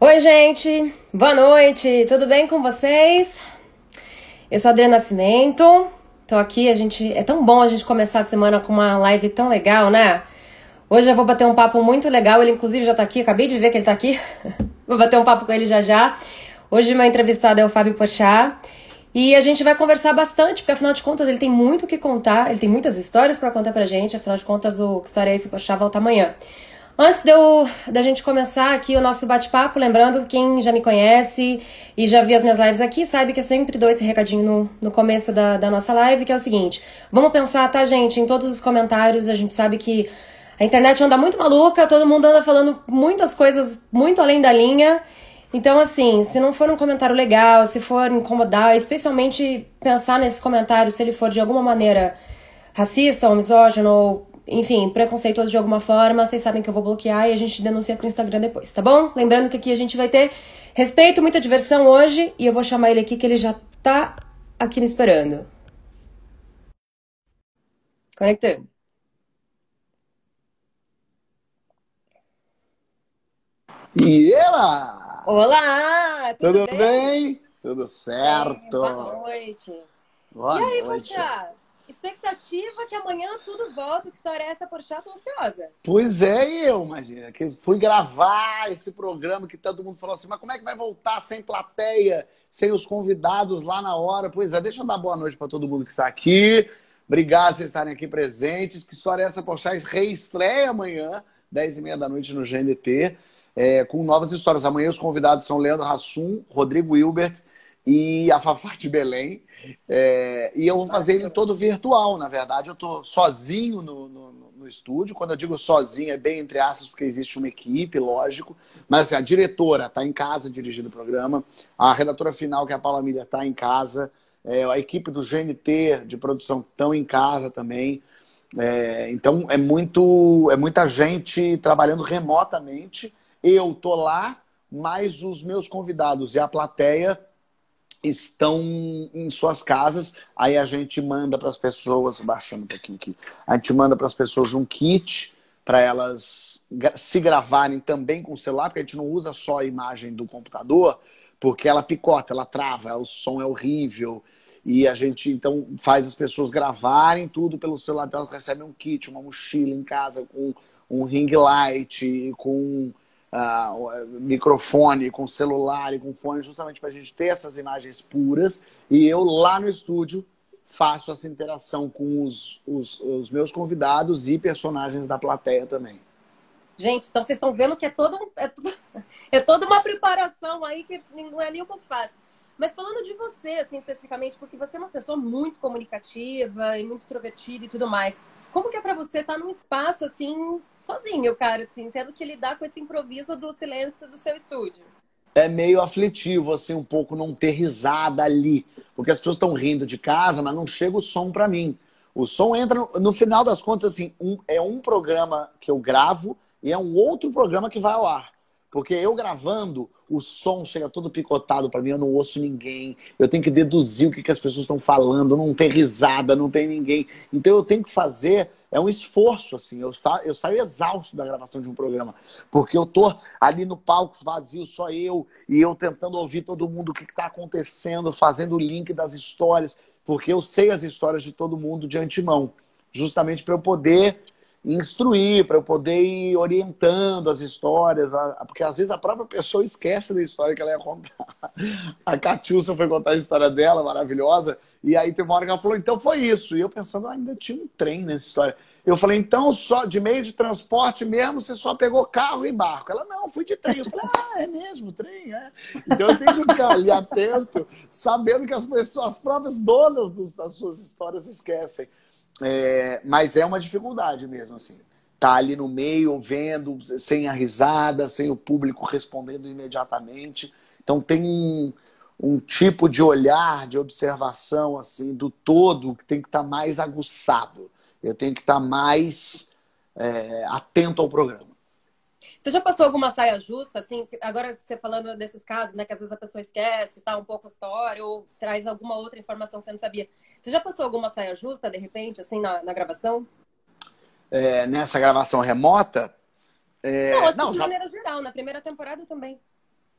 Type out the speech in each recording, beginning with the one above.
Oi, gente! Boa noite! Tudo bem com vocês? Eu sou a Adriana Nascimento, tô aqui, é tão bom a gente começar a semana com uma live tão legal, né? Hoje eu vou bater um papo muito legal, ele inclusive já tá aqui, acabei de ver que ele tá aqui. Vou bater um papo com ele já já. Hoje meu entrevistado é o Fábio Porchat e a gente vai conversar bastante, porque afinal de contas ele tem muito o que contar, ele tem muitas histórias pra contar pra gente, afinal de contas o Que História é Esse? Porchat volta amanhã. Antes da gente começar aqui o nosso bate-papo, lembrando, quem já me conhece e já viu as minhas lives aqui, sabe que eu sempre dou esse recadinho no começo da nossa live, que é o seguinte: vamos pensar, tá, gente, em todos os comentários. A gente sabe que a internet anda muito maluca, todo mundo anda falando muitas coisas muito além da linha. Então, assim, se não for um comentário legal, se for incomodar, especialmente pensar nesse comentário, se ele for de alguma maneira racista ou misógino ou, enfim, preconceituoso de alguma forma, vocês sabem que eu vou bloquear e a gente denuncia pro Instagram depois, tá bom? Lembrando que aqui a gente vai ter respeito, muita diversão hoje, e eu vou chamar ele aqui, que ele já tá aqui me esperando. Conectando. E ela! Olá, tudo Tudo bem? bem? Tudo certo. Boa noite. E Boa aí, noite. Porchat? Expectativa que amanhã tudo volta. Que história é essa, Porchat? Tô ansiosa. Pois é, e eu, imagina, que fui gravar esse programa que todo mundo falou assim, mas como é que vai voltar sem plateia, sem os convidados lá na hora? Pois é, deixa eu dar boa noite para todo mundo que está aqui. Obrigado por vocês estarem aqui presentes. Que História é essa, Porchat? Reestreia amanhã, 10h30 da noite no GNT, com novas histórias. Amanhã os convidados são Leandro Hassum, Rodrigo Hilbert e a Fafá de Belém. E eu vou fazer ele todo virtual, na verdade. Eu estou sozinho no estúdio. Quando eu digo sozinho, é bem entre aspas, porque existe uma equipe, lógico. Mas assim, a diretora está em casa dirigindo o programa. A redatora final, que é a Paula Miller, está em casa. A equipe do GNT de produção estão em casa também. Então é muita gente trabalhando remotamente. Eu tô lá, mas os meus convidados e a plateia estão em suas casas. Aí a gente manda para as pessoas, baixando um pouquinho aqui, a gente manda para as pessoas um kit para elas se gravarem também com o celular, porque a gente não usa só a imagem do computador, porque ela picota, ela trava, o som é horrível. E a gente, então, faz as pessoas gravarem tudo pelo celular. Então, elas recebem um kit, uma mochila em casa com um ring light, com microfone, com celular e com fone, justamente para a gente ter essas imagens puras. E eu, lá no estúdio, faço essa interação com os meus convidados e personagens da plateia também. Gente, então vocês estão vendo que é toda uma preparação aí que não é nem um pouco fácil. Mas falando de você, assim, especificamente, porque você é uma pessoa muito comunicativa e muito extrovertida e tudo mais. Como que é pra você estar num espaço, assim, sozinho, cara, assim, tendo que lidar com esse improviso do silêncio do seu estúdio? É meio aflitivo, assim, um pouco não ter risada ali. Porque as pessoas estão rindo de casa, mas não chega o som para mim. O som entra, no final das contas, assim, é um programa que eu gravo e é um outro programa que vai ao ar. Porque eu gravando, o som chega todo picotado para mim, eu não ouço ninguém. Eu tenho que deduzir o que as pessoas estão falando, não tem risada, não tem ninguém. Então eu tenho que fazer, é um esforço, assim. Eu saio exausto da gravação de um programa. Porque eu tô ali no palco vazio, só eu, e eu tentando ouvir todo mundo, o que está acontecendo, fazendo o link das histórias. Porque eu sei as histórias de todo mundo de antemão. Justamente para eu poder instruir, para eu poder ir orientando as histórias, porque às vezes a própria pessoa esquece da história que ela ia contar. A Catiúcia foi contar a história dela, maravilhosa, e aí teve uma hora que ela falou, então foi isso. E eu pensando, ainda tinha um trem nessa história. Eu falei, então só de meio de transporte mesmo, você só pegou carro e barco. Ela, não, fui de trem. Eu falei, é mesmo, trem, é. Então eu tenho que ficar ali atento, sabendo que as pessoas, as próprias donas das suas histórias esquecem. Mas é uma dificuldade mesmo, assim. Tá ali no meio, vendo, sem a risada, sem o público respondendo imediatamente. Então tem um tipo de olhar, de observação, assim, do todo, que tem que estar mais aguçado. Eu tenho que estar mais atento ao programa. Você já passou alguma saia justa, assim? Agora você falando desses casos, né? Que às vezes a pessoa esquece, tá um pouco a história, ou traz alguma outra informação que você não sabia. Você já passou alguma saia justa, de repente, assim, na gravação? Nessa gravação remota, Não, acho que não, de já. maneira geral, na primeira temporada também.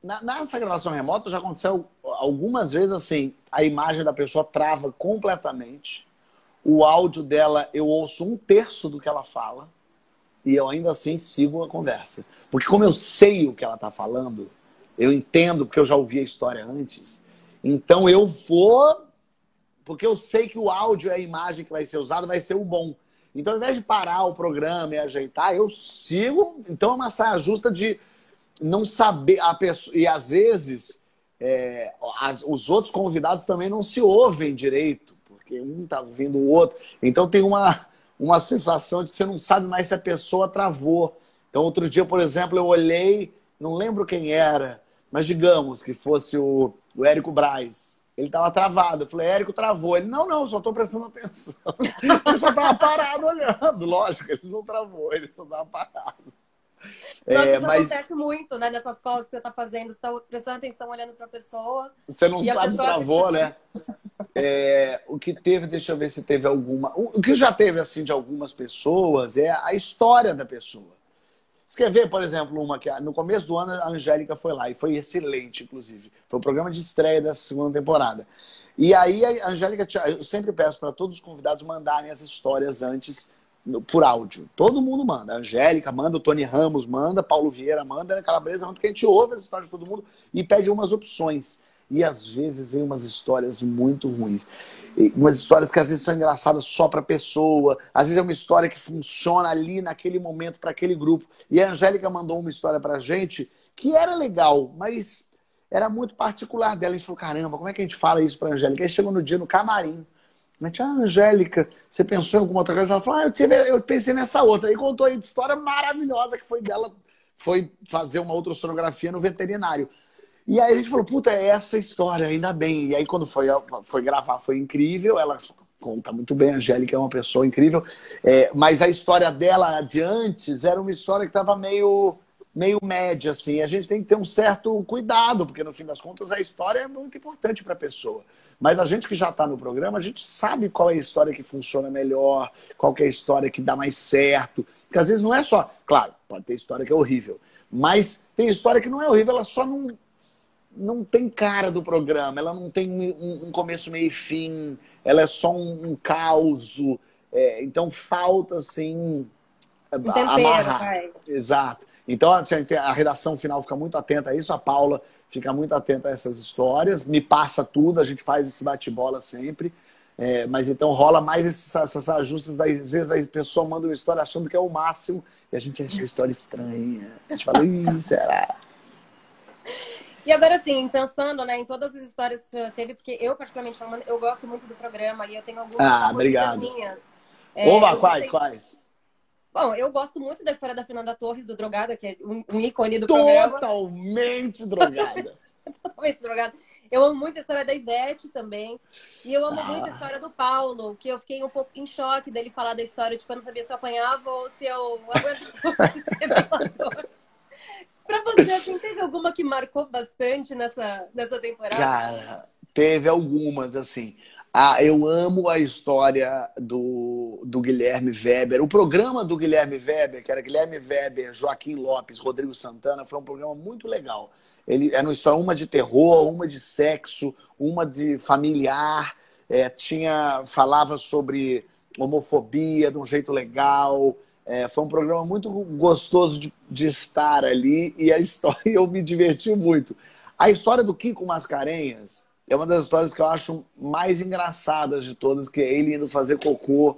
Nessa gravação remota já aconteceu algumas vezes assim, a imagem da pessoa trava completamente, o áudio dela eu ouço um terço do que ela fala e eu ainda assim sigo a conversa. Porque como eu sei o que ela está falando, eu entendo porque eu já ouvi a história antes, então eu vou, porque eu sei que o áudio e a imagem que vai ser usada vai ser o bom. Então ao invés de parar o programa e ajeitar, eu sigo, então é uma saia justa de não saber a pessoa, e às vezes os outros convidados também não se ouvem direito, porque um tá ouvindo o outro. Então tem uma sensação de que você não sabe mais se a pessoa travou. Então outro dia, por exemplo, eu olhei, não lembro quem era, mas digamos que fosse o Érico Braz. Ele estava travado. Eu falei, Érico travou. Ele, não, eu só estou prestando atenção. Ele só estava parado olhando. Lógico, ele não travou, ele só estava parado. Nossa, isso acontece muito, né? Nessas calls que você tá fazendo, você tá prestando atenção, olhando pra pessoa. Você não sabe se travou, né? O que teve, deixa eu ver se teve alguma. O que já teve, assim, de algumas pessoas é a história da pessoa. Você quer ver, por exemplo, uma que no começo do ano a Angélica foi lá e foi excelente, inclusive. Foi o programa de estreia dessa segunda temporada. E aí a Angélica, eu sempre peço para todos os convidados mandarem as histórias antes por áudio. Todo mundo manda. A Angélica manda, o Tony Ramos manda, Paulo Vieira manda, a Ana Calabresa manda, porque a gente ouve as histórias de todo mundo e pede umas opções. E às vezes vem umas histórias muito ruins. Umas histórias que às vezes são engraçadas só para a pessoa. Às vezes é uma história que funciona ali naquele momento para aquele grupo. E a Angélica mandou uma história para a gente que era legal, mas era muito particular dela. A gente falou, caramba, como é que a gente fala isso para a Angélica? Aí chegou no dia no camarim. Angélica, você pensou em alguma outra coisa? Ela falou, eu pensei nessa outra. Aí contou aí de história maravilhosa que foi dela, foi fazer uma ultrassonografia no veterinário. E aí a gente falou, puta, é essa história, ainda bem. E aí quando foi gravar foi incrível, ela conta muito bem, a Angélica é uma pessoa incrível, mas a história dela de antes era uma história que estava meio média, assim. A gente tem que ter um certo cuidado, porque no fim das contas a história é muito importante para a pessoa. Mas a gente que já está no programa, a gente sabe qual é a história que funciona melhor, qual que é a história que dá mais certo. Porque às vezes não é só... Claro, pode ter história que é horrível, mas tem história que não é horrível, ela só não tem cara do programa, ela não tem um começo, meio e fim, ela é só um caos. Então falta, assim, amarrar. Exato. Então assim, a redação final fica muito atenta a isso, a Paula fica muito atenta a essas histórias, me passa tudo, a gente faz esse bate-bola sempre, mas então rola mais esses ajustes, às vezes a pessoa manda uma história achando que é o máximo e a gente acha a história estranha. A gente fala, será? E agora, assim, pensando, né, em todas as histórias que você já teve, porque eu, particularmente falando, eu gosto muito do programa e eu tenho algumas favoritas minhas. Quais? Bom, eu gosto muito da história da Fernanda Torres, do Drogada, que é um ícone do programa. Totalmente drogada. Totalmente drogada. Eu amo muito a história da Ivete também. E eu amo muito a história do Paulo, que eu fiquei um pouco em choque dele falar da história, tipo, eu não sabia se eu apanhava ou se eu aguentava. Pra você, assim, teve alguma que marcou bastante nessa temporada? Cara, teve algumas, assim. Eu amo a história do Guilherme Weber. O programa do Guilherme Weber, que era Guilherme Weber, Joaquim Lopes, Rodrigo Santana, foi um programa muito legal. Ele era uma história, uma de terror, uma de sexo, uma de familiar. Falava sobre homofobia de um jeito legal. Foi um programa muito gostoso de estar ali e a história eu me diverti muito. A história do Kiko Mascarenhas é uma das histórias que eu acho mais engraçadas de todas, que é ele indo fazer cocô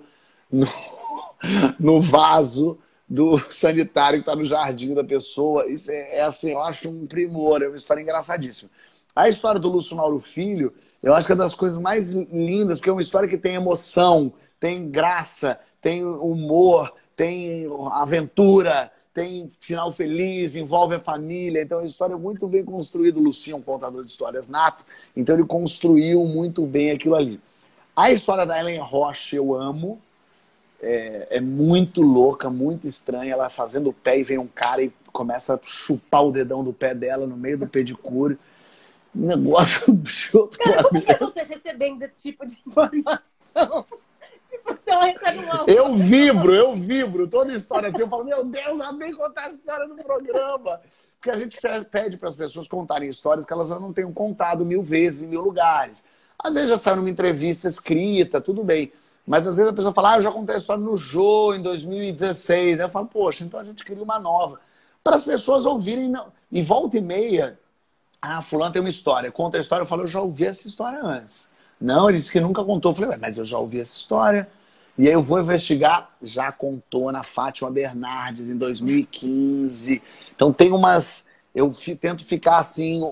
no vaso do sanitário que está no jardim da pessoa. Isso assim, eu acho um primor, é uma história engraçadíssima. A história do Lúcio Mauro Filho, eu acho que é uma das coisas mais lindas, porque é uma história que tem emoção, tem graça, tem humor, tem aventura, tem final feliz, envolve a família. Então, é uma história muito bem construída. O Lucinho é um contador de histórias nato, então ele construiu muito bem aquilo ali. A história da Ellen Roche eu amo. É muito louca, muito estranha. Ela fazendo o pé e vem um cara e começa a chupar o dedão do pé dela no meio do pedicure. Negócio de outro planeta. Como que é você recebendo esse tipo de informação? Tipo, se ela recebe um áudio. Eu vibro. Toda história assim, eu falo, meu Deus, amei contar a história no programa. Porque a gente pede para as pessoas contarem histórias que elas já não tenham contado 1000 vezes em 1000 lugares. Às vezes já saiu numa entrevista escrita, tudo bem. Mas às vezes a pessoa fala, eu já contei a história no Jô em 2016. Aí eu falo, poxa, então a gente cria uma nova. Para as pessoas ouvirem. Não. E volta e meia, fulano tem uma história. Conta a história, eu falo, eu já ouvi essa história antes. Não, ele disse que nunca contou. Eu falei, mas eu já ouvi essa história. E aí eu vou investigar. Já contou na Fátima Bernardes em 2015. Então tem umas... Eu tento ficar assim,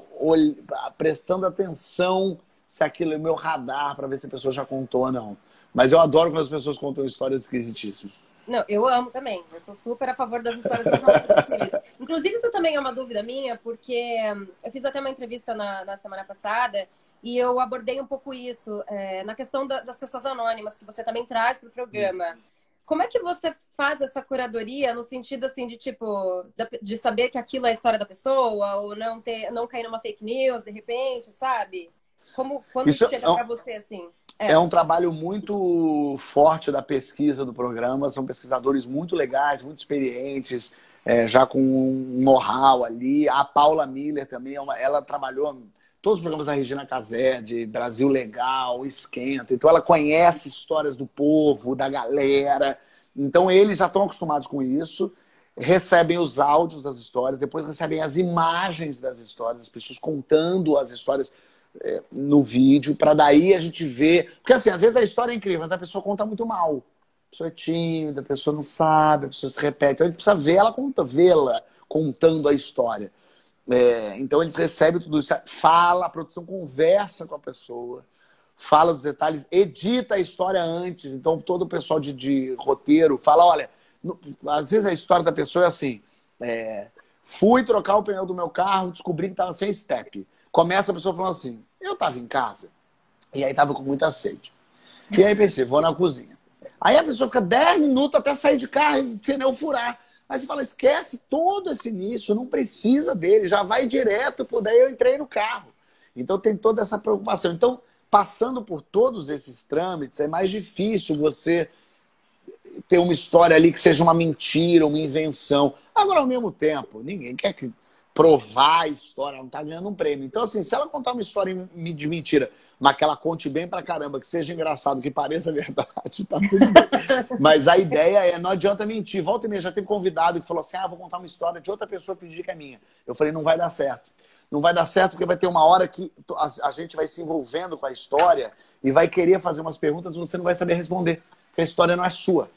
prestando atenção se aquilo é meu radar para ver se a pessoa já contou ou não. Mas eu adoro quando as pessoas contam histórias esquisitíssimas. Não, eu amo também. Eu sou super a favor das histórias mais malucas possíveis. Inclusive, isso também é uma dúvida minha, porque eu fiz até uma entrevista na semana passada e eu abordei um pouco isso, na questão das pessoas anônimas, que você também traz para o programa. Como é que você faz essa curadoria no sentido, assim, de tipo, de saber que aquilo é a história da pessoa ou não cair numa fake news, de repente, sabe? Quando isso chega para você, assim? É um trabalho muito forte da pesquisa do programa. São pesquisadores muito legais, muito experientes, já com um know-how ali. A Paula Miller também, ela trabalhou em todos os programas da Regina Casé, de Brasil Legal, Esquenta. Então ela conhece histórias do povo, da galera. Então eles já estão acostumados com isso. Recebem os áudios das histórias, depois recebem as imagens das histórias, as pessoas contando as histórias no vídeo, para daí a gente ver. Porque assim, às vezes a história é incrível, mas a pessoa conta muito mal. A pessoa é tímida, a pessoa não sabe, a pessoa se repete. Então a gente precisa vê-la contando a história. Então eles recebem tudo isso, a produção conversa com a pessoa, fala dos detalhes, edita a história antes. Então todo o pessoal de roteiro fala, olha, às vezes a história da pessoa é assim, fui trocar o pneu do meu carro, descobri que estava sem step. Começa a pessoa falando assim, eu estava em casa, e aí estava com muita sede. E aí pensei, vou na cozinha. Aí a pessoa fica 10 minutos até sair de carro e o pneu furar. Aí você fala, esquece todo esse início, não precisa dele, já vai direto, daí eu entrei no carro. Então tem toda essa preocupação. Então, passando por todos esses trâmites, é mais difícil você ter uma história ali que seja uma mentira, uma invenção. Agora, ao mesmo tempo, ninguém quer provar a história, ela não está ganhando um prêmio. Então, assim, se ela contar uma história de mentira, mas que ela conte bem pra caramba, que seja engraçado, que pareça verdade, tá tudo bem. Mas a ideia não adianta mentir. Volta e meia, já teve convidado que falou assim, vou contar uma história de outra pessoa fingir que é minha. Eu falei, não vai dar certo. Não vai dar certo porque vai ter uma hora que a gente vai se envolvendo com a história e vai querer fazer umas perguntas e você não vai saber responder, porque a história não é sua.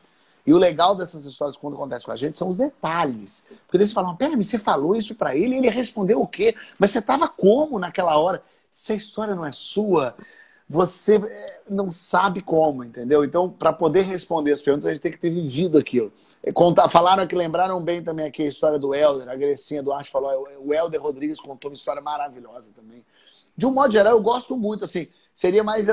E o legal dessas histórias, quando acontece com a gente, são os detalhes. Porque eles falam, pera, mas você falou isso pra ele e ele respondeu o quê? Mas você tava como naquela hora? Se a história não é sua, você não sabe como, entendeu? Então, para poder responder as perguntas, a gente tem que ter vivido aquilo. Falaram que lembraram bem também aqui a história do Helder, a Grecinha Duarte falou, o Helder Rodrigues contou uma história maravilhosa também. De um modo geral, eu gosto muito, assim, seria mais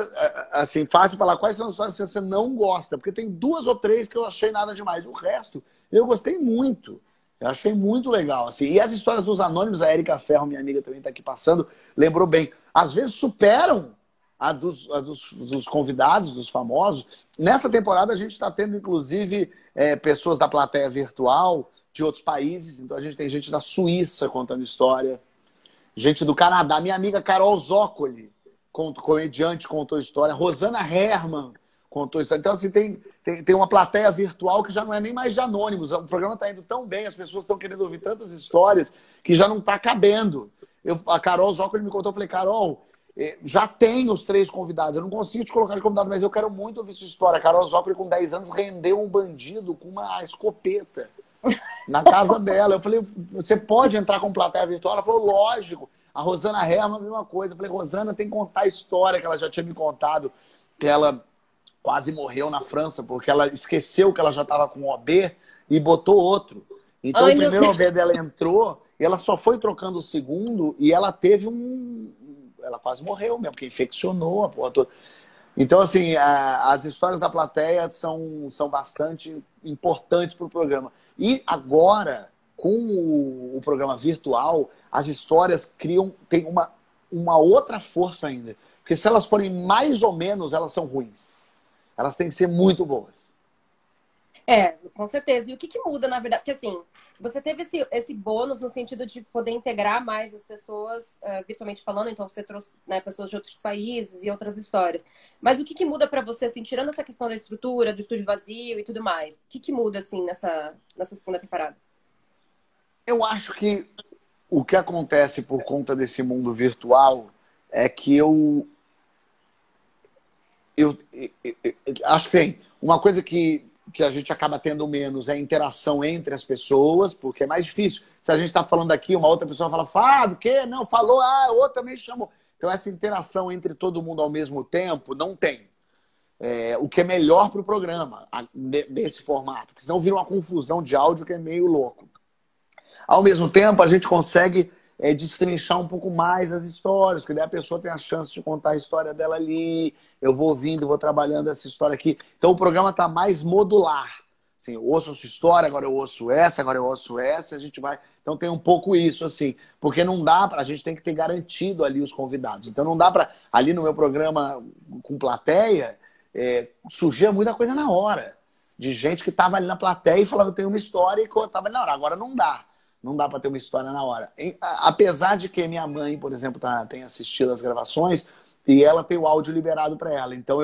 assim, fácil falar quais são as histórias que você não gosta, porque tem 2 ou 3 que eu achei nada demais. O resto, eu gostei muito. Eu achei muito legal, assim. E as histórias dos anônimos, a Érica Ferro, minha amiga também está aqui passando, lembrou bem. Às vezes superam a dos convidados, dos famosos. Nessa temporada a gente está tendo, inclusive, pessoas da plateia virtual de outros países. Então a gente tem gente da Suíça contando história, gente do Canadá. Minha amiga Carol Zócoli, comediante, contou história. Rosana Herman contou história. Então, assim, tem uma plateia virtual que já não é nem mais de anônimos. O programa está indo tão bem, as pessoas estão querendo ouvir tantas histórias que já não está cabendo. A Carol Zócoli me contou, eu falei, Carol, já tem os 3 convidados, eu não consigo te colocar de convidado, mas eu quero muito ouvir sua história. A Carol Zócoli, com 10 anos, rendeu um bandido com uma escopeta na casa dela. Eu falei, você pode entrar com plateia virtual? Ela falou, lógico. A Rosana Herman, a mesma coisa. Eu falei, Rosana, tem que contar a história que ela já tinha me contado, que ela quase morreu na França, porque ela esqueceu que ela já estava com OB e botou outro. Então, o primeiro OB dela entrou e ela só foi trocando o segundo e ela teve ela quase morreu mesmo, porque infeccionou a porra toda. Então, assim, as histórias da plateia são bastante importantes para o programa. E agora, com o programa virtual, as histórias têm uma outra força ainda. Porque se elas forem mais ou menos, elas são ruins. elas têm que ser muito boas. Com certeza. E o que que muda, na verdade? Porque, assim, você teve esse bônus no sentido de poder integrar mais as pessoas, virtualmente falando, então você trouxe, né, pessoas de outros países e outras histórias. Mas o que que muda pra você, assim, tirando essa questão da estrutura, do estúdio vazio e tudo mais? O que que muda, assim, nessa segunda temporada? Eu acho que o que acontece por conta desse mundo virtual é que acho que tem uma coisa que a gente acaba tendo menos é a interação entre as pessoas, porque é mais difícil. Se a gente está falando aqui, uma outra pessoa fala, Fábio, o quê? Não, falou, outra também chamou. Então, essa interação entre todo mundo ao mesmo tempo não tem. O que é melhor para o programa, desse formato, porque senão vira uma confusão de áudio que é meio louco. Ao mesmo tempo, a gente consegue destrinchar um pouco mais as histórias, porque daí a pessoa tem a chance de contar a história dela ali, eu vou ouvindo, vou trabalhando essa história aqui. Então o programa está mais modular. Assim, eu ouço a sua história, agora eu ouço essa, agora eu ouço essa, a gente vai... Então tem um pouco isso, assim, porque não dá para... A gente tem que ter garantido ali os convidados. Então não dá para... Ali no meu programa com plateia, surgia muita coisa na hora. De gente que estava ali na plateia e falava, eu tenho uma história e contava ali na hora. Agora não dá. Não dá para ter uma história na hora. Apesar de que minha mãe, por exemplo, tem assistido as gravações e ela tem o áudio liberado para ela. Então,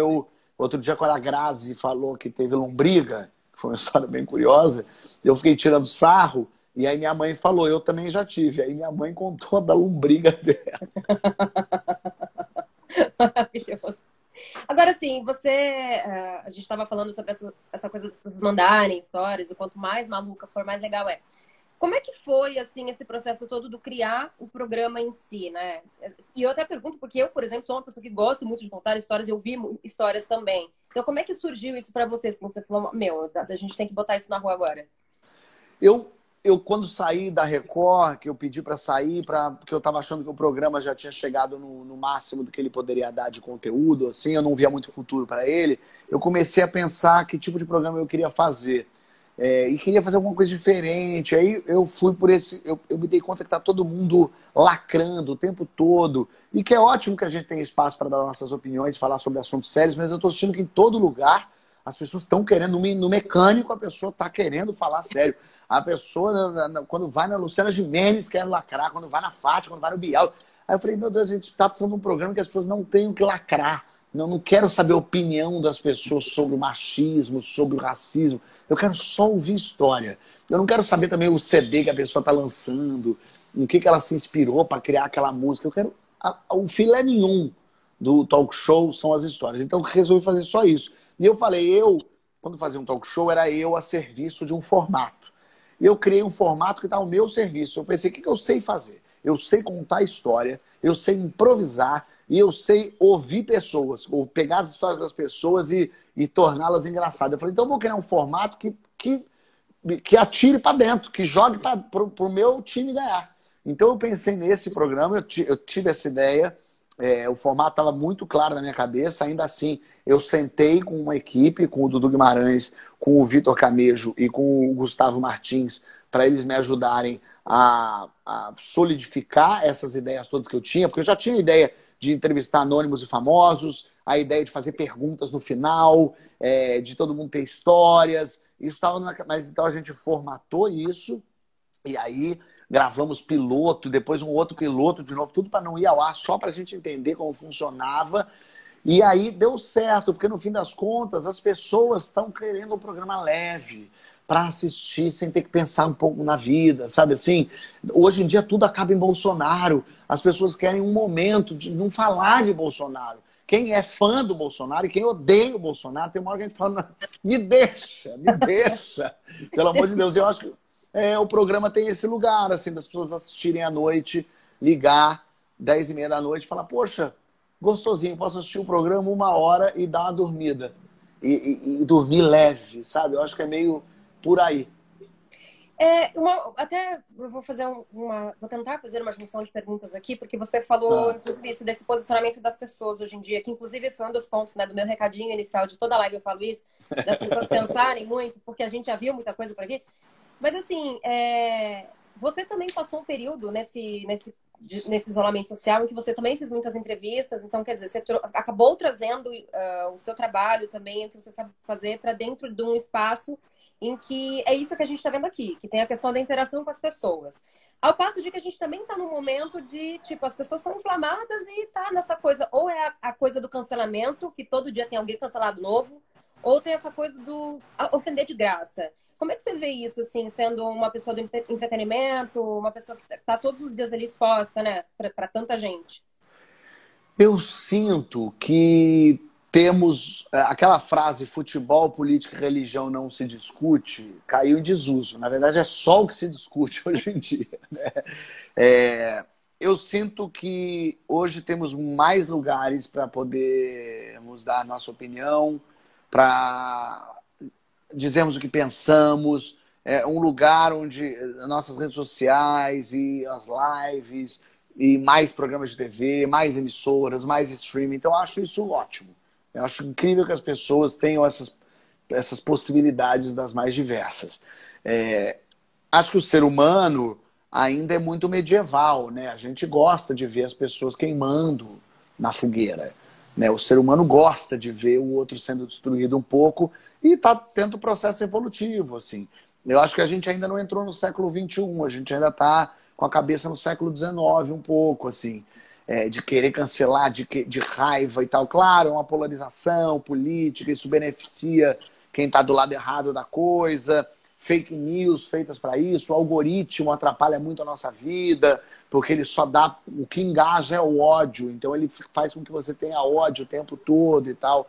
outro dia, quando a Grazi falou que teve lombriga, que foi uma história bem curiosa, eu fiquei tirando sarro e aí minha mãe falou, eu também já tive. Aí minha mãe contou da lombriga dela. Maravilhoso. Agora, sim, a gente estava falando sobre essa coisa das pessoas mandarem histórias, e quanto mais maluca for, mais legal é. Como é que foi, assim, esse processo todo do criar o programa em si, né? E eu até pergunto, porque eu, por exemplo, sou uma pessoa que gosta muito de contar histórias e ouvir histórias também. Então, como é que surgiu isso pra você? Assim, você falou, a gente tem que botar isso na rua agora. Eu quando saí da Record, que eu pedi para sair, porque eu estava achando que o programa já tinha chegado no máximo do que ele poderia dar de conteúdo, assim, eu não via muito futuro para ele, eu comecei a pensar que tipo de programa eu queria fazer. E queria fazer alguma coisa diferente. Aí eu fui por esse... Eu me dei conta que tá todo mundo lacrando o tempo todo. E que é ótimo que a gente tenha espaço para dar nossas opiniões, falar sobre assuntos sérios, mas eu tô sentindo que em todo lugar as pessoas estão querendo... No mecânico, a pessoa tá querendo falar sério. A pessoa, quando vai na Luciana Gimenez, quer lacrar. Quando vai na Fátima, quando vai no Bial. Aí eu falei, meu Deus, a gente tá precisando de um programa que as pessoas não tenham que lacrar. Não quero saber a opinião das pessoas sobre o machismo, sobre o racismo. Eu quero só ouvir história. Eu não quero saber também o CD que a pessoa está lançando, em que ela se inspirou para criar aquela música. Eu quero... O filé nenhum do talk show são as histórias. Então eu resolvi fazer só isso. E eu falei, quando fazia um talk show, era eu a serviço de um formato. E eu criei um formato que está ao meu serviço. Eu pensei, o que eu sei fazer? Eu sei contar história, eu sei improvisar, e eu sei ouvir pessoas, ou pegar as histórias das pessoas e torná-las engraçadas. Eu falei, então eu vou criar um formato que atire para dentro, que jogue para o meu time ganhar. Então eu pensei nesse programa, eu tive essa ideia, o formato estava muito claro na minha cabeça, ainda assim eu sentei com uma equipe, com o Dudu Guimarães, com o Vitor Camejo e com o Gustavo Martins, para eles me ajudarem a solidificar essas ideias todas que eu tinha, porque eu já tinha ideia de entrevistar anônimos e famosos, a ideia de fazer perguntas no final, de todo mundo ter histórias. Isso estava mas então a gente formatou isso, e aí gravamos piloto, depois um outro piloto de novo, tudo para não ir ao ar, só para a gente entender como funcionava. E aí deu certo, porque no fim das contas as pessoas estão querendo um programa leve, para assistir sem ter que pensar um pouco na vida, sabe assim? Hoje em dia tudo acaba em Bolsonaro. As pessoas querem um momento de não falar de Bolsonaro. Quem é fã do Bolsonaro e quem odeia o Bolsonaro, tem uma hora que a gente fala, me deixa, pelo amor de Deus. Eu acho que o programa tem esse lugar, assim, das pessoas assistirem à noite, ligar, 10h30 da noite, e falar, poxa, gostosinho, posso assistir o programa 1 hora e dar uma dormida. E dormir leve, sabe? Eu acho que é meio por aí. Até eu vou fazer vou tentar fazer uma junção de perguntas aqui, porque você falou inclusive isso, desse posicionamento das pessoas hoje em dia, que inclusive foi um dos pontos, né, do meu recadinho inicial de toda a live, eu falo isso, das pessoas pensarem muito, porque a gente já viu muita coisa por aqui. Mas assim, você também passou um período nesse isolamento social, em que você também fez muitas entrevistas, então, quer dizer, você acabou trazendo o seu trabalho também, o que você sabe fazer, para dentro de um espaço em que é isso que a gente está vendo aqui, que tem a questão da interação com as pessoas. Ao passo de que a gente também está num momento de, tipo, as pessoas são inflamadas e tá nessa coisa, ou é a coisa do cancelamento, que todo dia tem alguém cancelado novo, ou tem essa coisa do ofender de graça. Como é que você vê isso, assim, sendo uma pessoa do entretenimento, uma pessoa que está todos os dias ali exposta, né, para tanta gente? Eu sinto que temos aquela frase futebol, política e religião não se discute, caiu em desuso. Na verdade, é só o que se discute hoje em dia, né? Eu sinto que hoje temos mais lugares para podermos dar nossa opinião, para dizermos o que pensamos, um lugar onde nossas redes sociais e as lives e mais programas de TV, mais emissoras, mais streaming. Então, eu acho isso ótimo. Eu acho incrível que as pessoas tenham essas possibilidades das mais diversas. Acho que o ser humano ainda é muito medieval, né? A gente gosta de ver as pessoas queimando na fogueira, né? O ser humano gosta de ver o outro sendo destruído um pouco e está tendo um processo evolutivo, assim. Eu acho que a gente ainda não entrou no século XXI, a gente ainda está com a cabeça no século XIX um pouco, assim, de querer cancelar, de raiva e tal. Claro, é uma polarização política, isso beneficia quem está do lado errado da coisa, fake news feitas para isso, o algoritmo atrapalha muito a nossa vida, porque ele só dá... O que engaja é o ódio, então ele faz com que você tenha ódio o tempo todo e tal.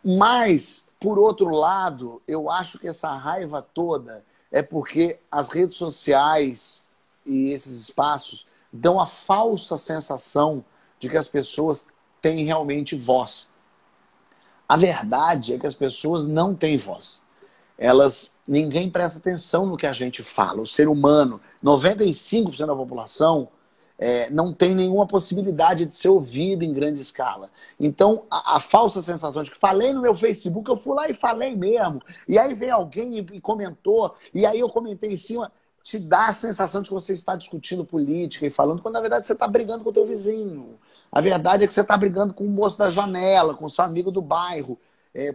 Mas, por outro lado, eu acho que essa raiva toda é porque as redes sociais e esses espaços dão a falsa sensação de que as pessoas têm realmente voz. A verdade é que as pessoas não têm voz. Ninguém presta atenção no que a gente fala. O ser humano, 95% da população, não tem nenhuma possibilidade de ser ouvido em grande escala. Então, a falsa sensação de que falei no meu Facebook, eu fui lá e falei mesmo, e aí vem alguém e comentou, e aí eu comentei em cima, te dá a sensação de que você está discutindo política e falando, quando na verdade você está brigando com o teu vizinho. A verdade é que você está brigando com o moço da janela, com o seu amigo do bairro,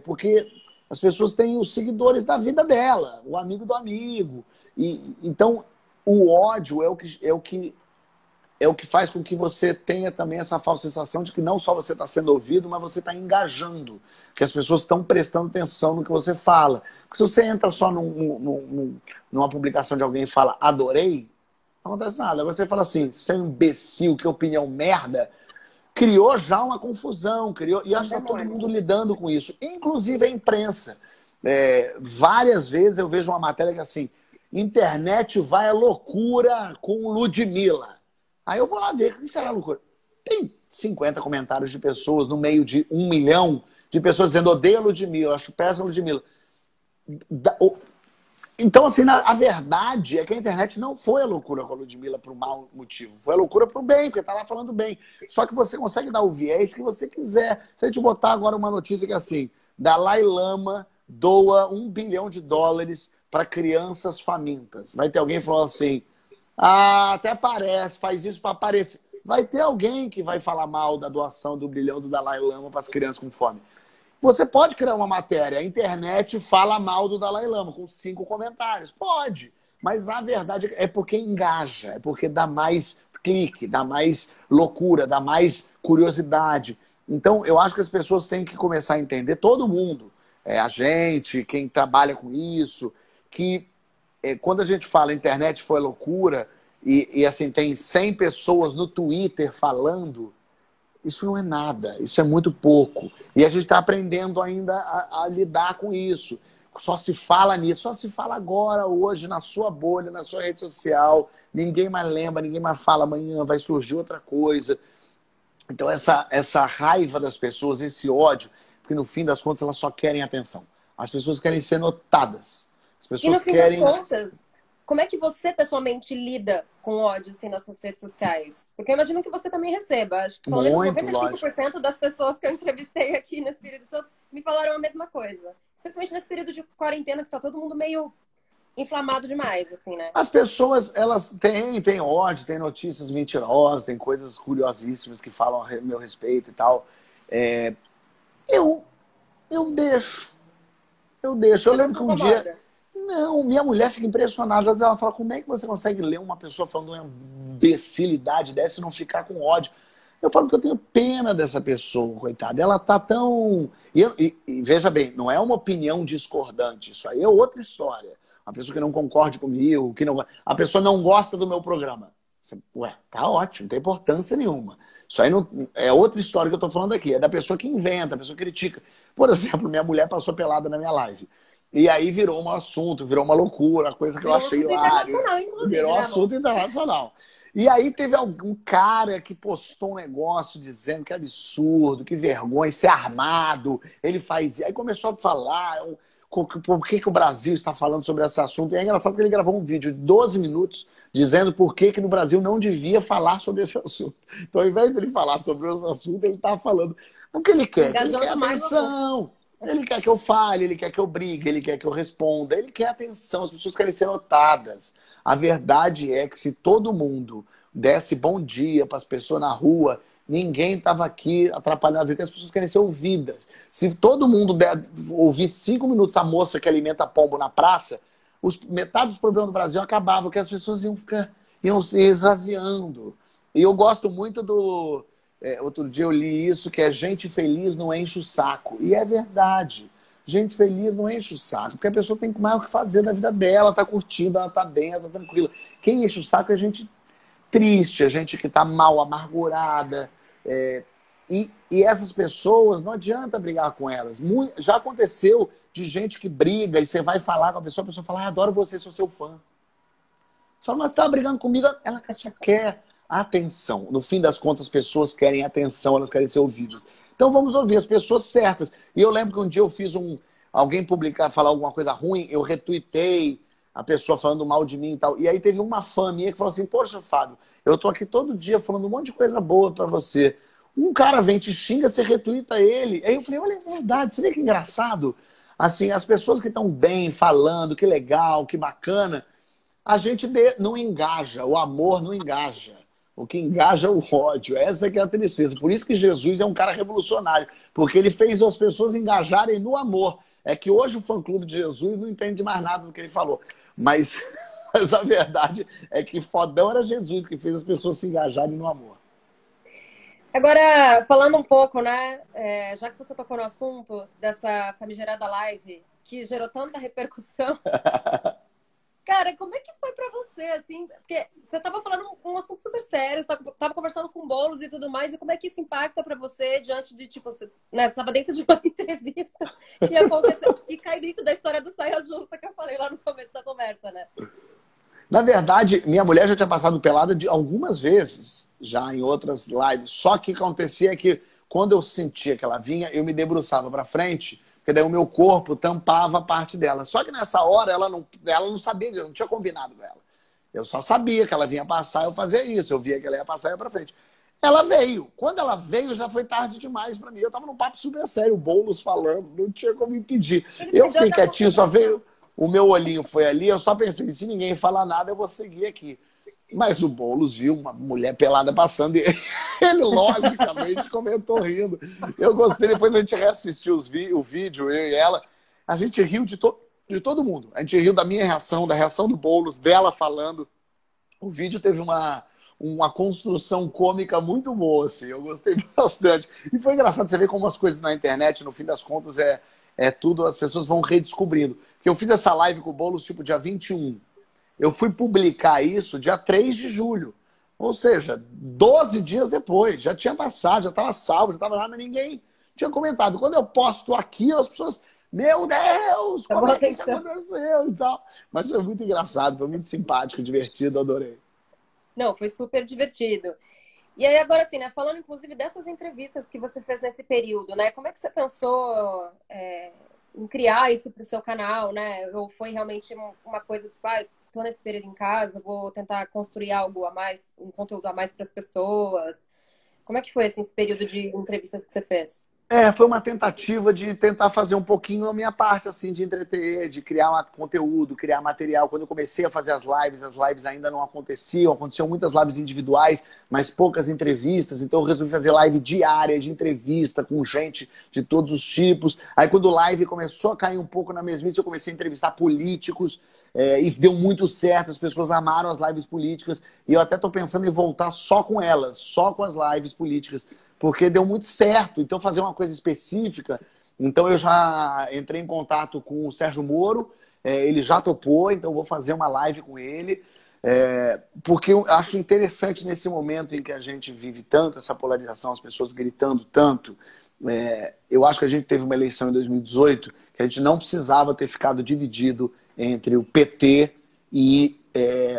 porque as pessoas têm os seguidores da vida dela, o amigo do amigo. Então, o ódio é o que faz com que você tenha também essa falsa sensação de que não só você está sendo ouvido, mas você está engajando, que as pessoas estão prestando atenção no que você fala. Porque se você entra só numa publicação de alguém e fala adorei, não acontece nada. Agora você fala assim, seu imbecil, que opinião merda, criou já uma confusão, e acho que está todo mundo lidando com isso, inclusive a imprensa. Várias vezes eu vejo uma matéria que é assim, internet vai à loucura com Ludmilla. Aí eu vou lá ver, o que será loucura? Tem 50 comentários de pessoas no meio de 1 milhão de pessoas dizendo odeio a Ludmilla, acho péssima a Ludmilla. Então, assim, a verdade é que a internet não foi a loucura com a Ludmilla por um mau motivo. Foi a loucura pro bem, porque tá lá falando bem. Só que você consegue dar o viés que você quiser. Se a gente botar agora uma notícia que é assim, Dalai Lama doa $1 bilhão para crianças famintas. Vai ter alguém falando assim, até parece, faz isso para aparecer. Vai ter alguém que vai falar mal da doação do $1 bilhão do Dalai Lama para as crianças com fome. Você pode criar uma matéria, a internet fala mal do Dalai Lama, com 5 comentários. Pode, mas a verdade é porque engaja, é porque dá mais clique, dá mais loucura, dá mais curiosidade. Então, eu acho que as pessoas têm que começar a entender, todo mundo, a gente, quem trabalha com isso, que quando a gente fala internet foi loucura, e assim, tem 100 pessoas no Twitter falando, isso não é nada, isso é muito pouco. E a gente está aprendendo ainda a lidar com isso. Só se fala nisso, só se fala agora, hoje, na sua bolha, na sua rede social. Ninguém mais lembra, ninguém mais fala, amanhã vai surgir outra coisa. Então essa raiva das pessoas, esse ódio, porque no fim das contas elas só querem atenção. As pessoas querem ser notadas. As pessoas querem... das contas, como é que você pessoalmente lida com ódio assim, nas suas redes sociais? Porque eu imagino que você também receba. Acho que pelo menos 95% das pessoas que eu entrevistei aqui nesse período todo me falaram a mesma coisa. Especialmente nesse período de quarentena que está todo mundo meio inflamado demais, assim, né? As pessoas, elas têm ódio, têm notícias mentirosas, tem coisas curiosíssimas que falam a meu respeito e tal. É, eu, eu deixo, eu deixo. Eu Você não lembro se que um dia... incomoda? Não, minha mulher fica impressionada. Às vezes ela fala, como é que você consegue ler uma pessoa falando uma imbecilidade dessa e não ficar com ódio? Eu falo que eu tenho pena dessa pessoa, coitada. Ela tá tão... E veja bem, não é uma opinião discordante. Isso aí é outra história. Uma pessoa que não concorde comigo, que não... a pessoa não gosta do meu programa. Ué, tá ótimo, não tem importância nenhuma. Isso aí não... é outra história que eu tô falando aqui. É da pessoa que inventa, a pessoa que critica. Por exemplo, minha mulher passou pelada na minha live. E aí virou um assunto, virou uma loucura, coisa que eu Virou um achei assunto hilário. internacional, inclusive, Virou um né, amor? assunto internacional. E aí teve algum cara que postou um negócio dizendo que é absurdo, que vergonha, ser armado, ele faz... Aí começou a falar por que o Brasil está falando sobre esse assunto. E é engraçado que ele gravou um vídeo de 12 minutos dizendo por que no Brasil não devia falar sobre esse assunto. Então, ao invés dele falar sobre esse assunto, ele estava falando o que ele quer, que ele quer Engajando mais no assunto. atenção. Ele quer que eu fale, ele quer que eu brigue, ele quer que eu responda, ele quer atenção, as pessoas querem ser notadas. A verdade é que se todo mundo desse bom dia para as pessoas na rua, ninguém estava aqui atrapalhando a vida, porque as pessoas querem ser ouvidas. Se todo mundo ouvir 5 minutos a moça que alimenta pombo na praça, metade dos problemas do Brasil acabava, porque as pessoas iam se esvaziando. E eu gosto muito do... outro dia eu li isso, que é gente feliz não enche o saco. E é verdade. Gente feliz não enche o saco, porque a pessoa tem mais o que fazer na vida dela, tá curtindo, ela tá bem, ela tá tranquila. Quem enche o saco é gente triste, a gente que tá mal, amargurada. E essas pessoas, não adianta brigar com elas. Já aconteceu de gente que briga e você vai falar com a pessoa fala, adoro você, sou seu fã. Você fala, mas você tá brigando comigo? Ela só quer atenção. No fim das contas, as pessoas querem atenção, elas querem ser ouvidas. Então vamos ouvir as pessoas certas. E eu lembro que um dia eu fiz alguém publicar, falar alguma coisa ruim, eu retuitei a pessoa falando mal de mim e tal. E aí teve uma fã minha que falou assim, poxa, Fábio, eu tô aqui todo dia falando um monte de coisa boa pra você. Um cara vem, te xinga, você retuita ele. Aí eu falei, olha, é verdade, você vê que engraçado? Assim, as pessoas que estão bem, falando, que legal, que bacana, a gente não engaja, o amor não engaja. O que engaja é o ódio. Essa que é a tristeza. Por isso que Jesus é um cara revolucionário, porque ele fez as pessoas engajarem no amor. É que hoje o fã-clube de Jesus não entende mais nada do que ele falou. Mas, mas a verdade é que fodão era Jesus que fez as pessoas se engajarem no amor. Agora, falando um pouco, né? Já que você tocou no assunto dessa famigerada live que gerou tanta repercussão, cara, como é que foi pra você, assim? Porque você tava falando um assunto super sério, você tava conversando com bolos e tudo mais, e como é que isso impacta pra você diante de, tipo, você tava dentro de uma entrevista e aconteceu, e cai dentro da história do saia justa que eu falei lá no começo da conversa, né? Na verdade, minha mulher já tinha passado pelada algumas vezes, já em outras lives. Só que o que acontecia é que quando eu sentia que ela vinha, eu me debruçava para frente, porque daí o meu corpo tampava a parte dela. Só que nessa hora ela não sabia, eu não tinha combinado com ela. Eu só sabia que ela vinha passar, eu fazia isso. Eu via que ela ia passar, eu ia para frente. Ela veio. Quando ela veio, já foi tarde demais para mim. Eu tava num papo super sério, o Boulos falando, não tinha como impedir. Ele Eu perdeu fiquei até a quietinho, só concentração. veio... O meu olhinho foi ali, eu só pensei, se ninguém falar nada, eu vou seguir aqui. Mas o Boulos viu uma mulher pelada passando e ele, logicamente, comentou rindo. Eu gostei, depois a gente reassistiu o vídeo, eu e ela. A gente riu de todo mundo. A gente riu da minha reação, da reação do Boulos, dela falando. O vídeo teve uma construção cômica muito boa, assim. Eu gostei bastante. E foi engraçado você ver como as coisas na internet, no fim das contas, é tudo, as pessoas vão redescobrindo. Porque eu fiz essa live com o Boulos, tipo, dia 21. Eu fui publicar isso dia 3 de julho. Ou seja, 12 dias depois. Já tinha passado, já estava salvo, já estava lá, mas ninguém tinha comentado. Quando eu posto aqui, as pessoas... Meu Deus, como é que isso aconteceu e tal. Mas foi muito engraçado, foi muito simpático, divertido, adorei. Não, foi super divertido. E aí, agora assim, né? Falando inclusive dessas entrevistas que você fez nesse período, né? Como é que você pensou em criar isso para o seu canal, né? Ou foi realmente uma coisa tipo, tô nesse período em casa, vou tentar construir algo a mais, um conteúdo a mais para as pessoas. Como é que foi assim, esse período de entrevistas que você fez? Foi uma tentativa de tentar fazer um pouquinho a minha parte, assim, de entreter, de criar conteúdo, criar material. Quando eu comecei a fazer as lives ainda não aconteciam muitas lives individuais, mas poucas entrevistas, então eu resolvi fazer live diária de entrevista com gente de todos os tipos. Aí quando o live começou a cair um pouco na mesmice, eu comecei a entrevistar políticos, e deu muito certo, as pessoas amaram as lives políticas, e eu até estou pensando em voltar só com elas, só com as lives políticas, porque deu muito certo. Então, fazer uma coisa específica. Então, eu já entrei em contato com o Sérgio Moro, ele já topou, então eu vou fazer uma live com ele, porque eu acho interessante nesse momento em que a gente vive tanto essa polarização, as pessoas gritando tanto. Eu acho que a gente teve uma eleição em 2018 que a gente não precisava ter ficado dividido entre o PT e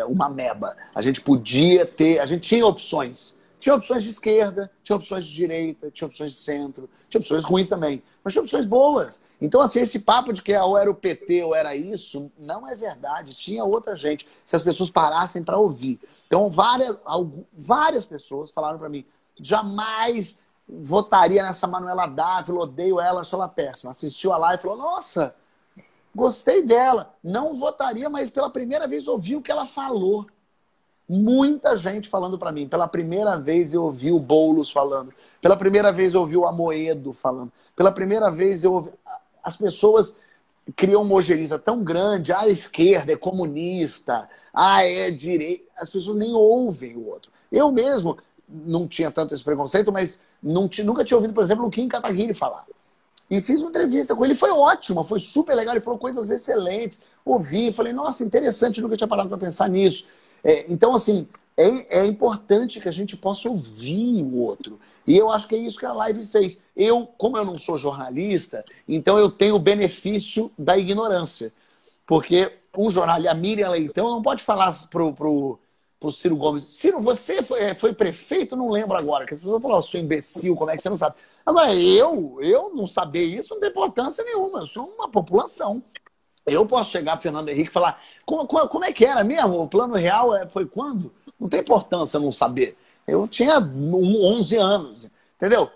uma meba. A gente podia ter, a gente tinha opções. Tinha opções de esquerda, tinha opções de direita, tinha opções de centro, tinha opções ruins também, mas tinha opções boas. Então, assim, esse papo de que ou era o PT ou era isso, não é verdade. Tinha outra gente, se as pessoas parassem para ouvir. Então, várias pessoas falaram para mim, jamais votaria nessa Manuela Dávila, odeio ela, acho ela péssima. Assistiu a live e falou, nossa, gostei dela. Não votaria, mas pela primeira vez ouvi o que ela falou. Muita gente falando para mim. Pela primeira vez eu ouvi o Boulos falando. Pela primeira vez eu ouvi o Amoedo falando. Pela primeira vez eu ouvi... As pessoas criam uma ojeriza tão grande. A esquerda é comunista. É direita. As pessoas nem ouvem o outro. Eu mesmo não tinha tanto esse preconceito, mas nunca tinha ouvido, por exemplo, o Kim Kataguiri falar. E fiz uma entrevista com ele. Foi ótima, foi super legal. Ele falou coisas excelentes. Ouvi, falei, nossa, interessante. Nunca tinha parado para pensar nisso. Então, assim, é importante que a gente possa ouvir o outro. E eu acho que é isso que a live fez. Como eu não sou jornalista, então eu tenho o benefício da ignorância. Porque um jornalista, a Miriam Leitão, não pode falar pro Ciro Gomes, Ciro, você foi prefeito? Não lembro agora. Que as pessoas falam, sou imbecil, como é que você não sabe? Agora, eu não saber isso não tem importância nenhuma. Eu sou uma população. Eu posso chegar a Fernando Henrique e falar, como é que era mesmo? O plano real foi quando? Não tem importância não saber. Eu tinha 11 anos, entendeu?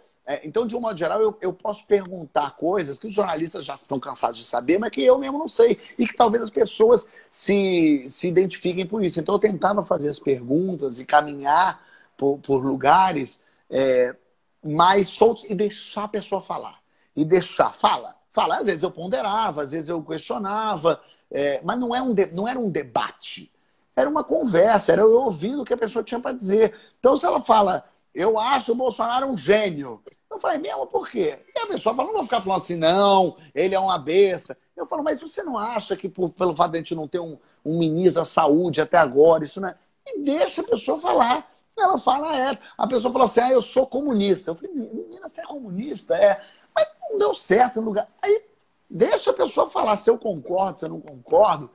Então, de um modo geral, eu posso perguntar coisas que os jornalistas já estão cansados de saber, mas que eu mesmo não sei. E que talvez as pessoas se identifiquem por isso. Então, eu tentava fazer as perguntas e caminhar por lugares mais soltos e deixar a pessoa falar. E deixar, fala. Às vezes eu ponderava, às vezes eu questionava, mas não era um debate. Era uma conversa, era eu ouvindo o que a pessoa tinha para dizer. Então, se ela fala, eu acho o Bolsonaro um gênio, eu falei, mesmo por quê? E a pessoa fala, não vou ficar falando assim, não, ele é uma besta. Eu falo, mas você não acha que pelo fato de a gente não ter um ministro da saúde até agora, isso não é... E deixa a pessoa falar. Ela fala, a pessoa fala assim, eu sou comunista. Eu falei, menina, você é comunista? Mas não deu certo no lugar. Aí deixa a pessoa falar se eu concordo, se eu não concordo.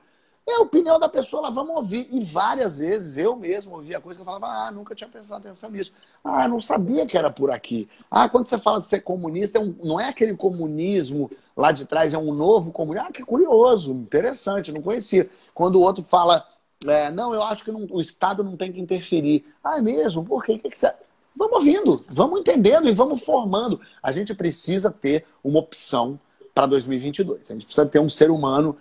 É a opinião da pessoa, lá vamos ouvir. E várias vezes eu mesmo ouvia coisa que eu falava, nunca tinha prestado atenção nisso. Não sabia que era por aqui. Quando você fala de ser comunista, não é aquele comunismo lá de trás, é um novo comunismo. Que curioso, interessante, não conhecia. Quando o outro fala, não, eu acho que o Estado não tem que interferir. É mesmo? Por quê? O que você... Vamos ouvindo, vamos entendendo e vamos formando. A gente precisa ter uma opção para 2022. A gente precisa ter um ser humano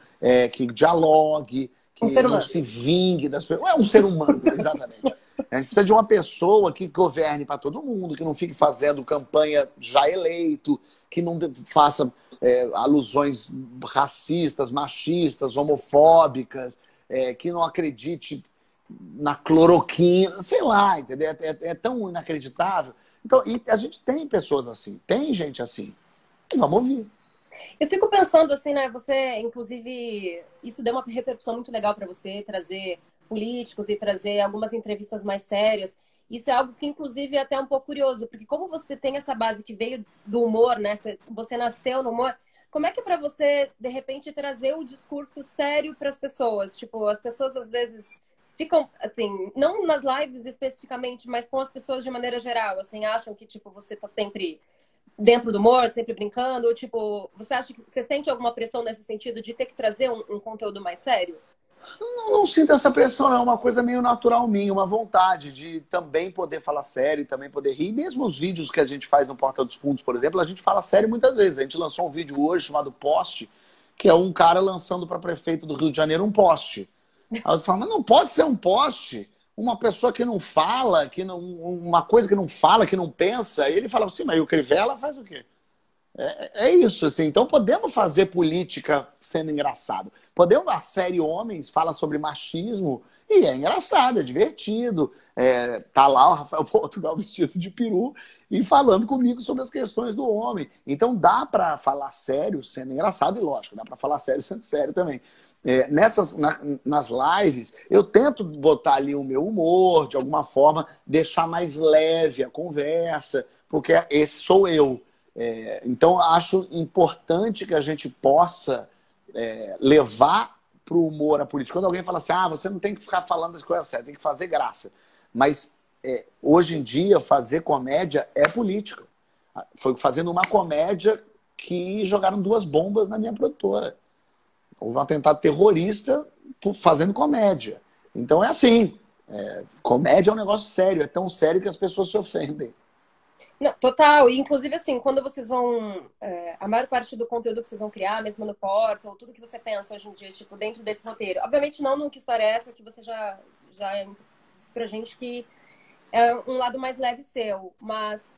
que dialogue, que não se vingue das pessoas. É um ser humano, exatamente. A gente precisa de uma pessoa que governe para todo mundo, que não fique fazendo campanha já eleito, que não faça alusões racistas, machistas, homofóbicas, que não acredite na cloroquina, sei lá, entendeu? É tão inacreditável. Então, e a gente tem pessoas assim, tem gente assim. E vamos ouvir. Eu fico pensando assim, né? Você, inclusive, isso deu uma repercussão muito legal para você, trazer políticos e trazer algumas entrevistas mais sérias. Isso é algo que, inclusive, é até um pouco curioso, porque como você tem essa base que veio do humor, né? Você nasceu no humor, como é que é para você, de repente, trazer o discurso sério para as pessoas? Tipo, as pessoas, às vezes, ficam, assim, não nas lives especificamente, mas com as pessoas de maneira geral, assim, acham que, tipo, você tá sempre dentro do humor, sempre brincando, ou, tipo, você acha que você sente alguma pressão nesse sentido de ter que trazer um conteúdo mais sério? Não sinto essa pressão, não. É uma coisa meio natural minha, uma vontade de também poder falar sério, também poder rir. Mesmo os vídeos que a gente faz no Porta dos Fundos, por exemplo, a gente fala sério muitas vezes. A gente lançou um vídeo hoje chamado Poste, que é um cara lançando para prefeito do Rio de Janeiro um poste. Aí eu falo, mas não pode ser um poste. Uma pessoa que não fala, uma coisa que não fala, que não pensa. E ele fala assim, mas o Crivella faz o quê? É isso, assim. Então podemos fazer política sendo engraçado. Podemos, a série Homens fala sobre machismo e é engraçado, é divertido. Tá lá o Rafael Portugal vestido de peru e falando comigo sobre as questões do homem. Então dá para falar sério sendo engraçado e lógico, dá para falar sério sendo sério também. Nas lives, eu tento botar ali o meu humor, de alguma forma, deixar mais leve a conversa, porque esse sou eu. Então, acho importante que a gente possa levar para o humor a política. Quando alguém fala assim, você não tem que ficar falando as coisas sérias, tem que fazer graça. Mas, hoje em dia, fazer comédia é política. Foi fazendo uma comédia que jogaram 2 bombas na minha produtora. Houve um atentado terrorista fazendo comédia. Então é assim. Comédia é um negócio sério. É tão sério que as pessoas se ofendem. Não, total. E, inclusive, assim, quando vocês vão... a maior parte do conteúdo que vocês vão criar, mesmo no Porta, ou tudo que você pensa hoje em dia, tipo, dentro desse roteiro. Obviamente não no Que História é Essa, que você já disse pra gente que é um lado mais leve seu. Mas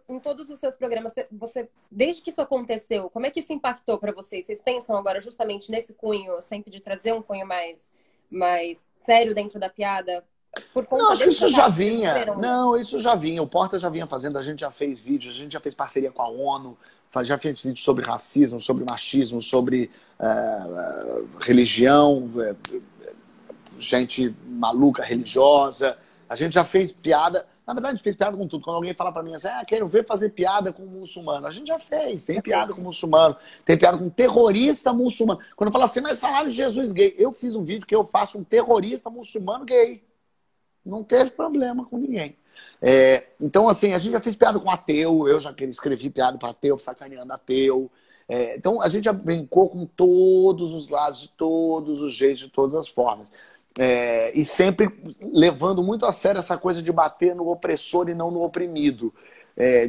em todos os seus programas, você, desde que isso aconteceu, como é que isso impactou para vocês? Vocês pensam agora justamente nesse cunho, sempre de trazer um cunho mais sério dentro da piada? Por conta não, acho que isso já vinha. Viram? Não, isso já vinha. O Porta já vinha fazendo, a gente já fez vídeos, a gente já fez parceria com a ONU, já fez vídeos sobre racismo, sobre machismo, sobre religião, gente maluca, religiosa. A gente já fez piada. Na verdade, a gente fez piada com tudo. Quando alguém fala pra mim assim, quero ver fazer piada com muçulmano. A gente já fez. Tem piada com muçulmano. Tem piada com terrorista muçulmano. Quando fala assim, mas falaram de Jesus gay. Eu fiz um vídeo que eu faço um terrorista muçulmano gay. Não teve problema com ninguém. Então, assim, a gente já fez piada com ateu. Eu já escrevi piada para ateu, sacaneando ateu. Então, a gente já brincou com todos os lados, de todos os jeitos, de todas as formas. E sempre levando muito a sério essa coisa de bater no opressor e não no oprimido.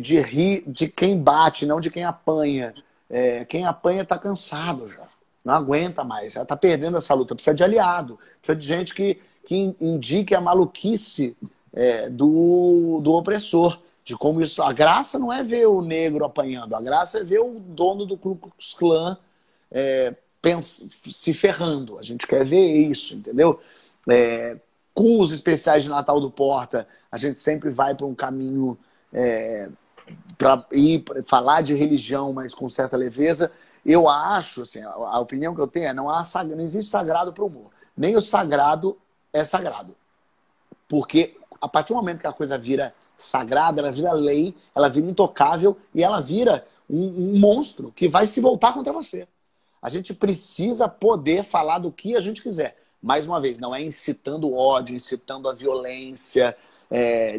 De rir de quem bate, não de quem apanha. Quem apanha está cansado já. Não aguenta mais. Já está perdendo essa luta. Precisa de aliado. Precisa de gente que indique a maluquice do opressor. De como isso... A graça não é ver o negro apanhando. A graça é ver o dono do Ku Klux Klan se ferrando. A gente quer ver isso, entendeu? Com os especiais de Natal do Porta, a gente sempre vai para um caminho para falar de religião, mas com certa leveza. Eu acho, assim, a opinião que eu tenho não existe sagrado para o humor. Nem o sagrado é sagrado. Porque a partir do momento que a coisa vira sagrada, ela vira lei, ela vira intocável e ela vira um monstro que vai se voltar contra você. A gente precisa poder falar do que a gente quiser. Mais uma vez, não é incitando ódio, incitando a violência,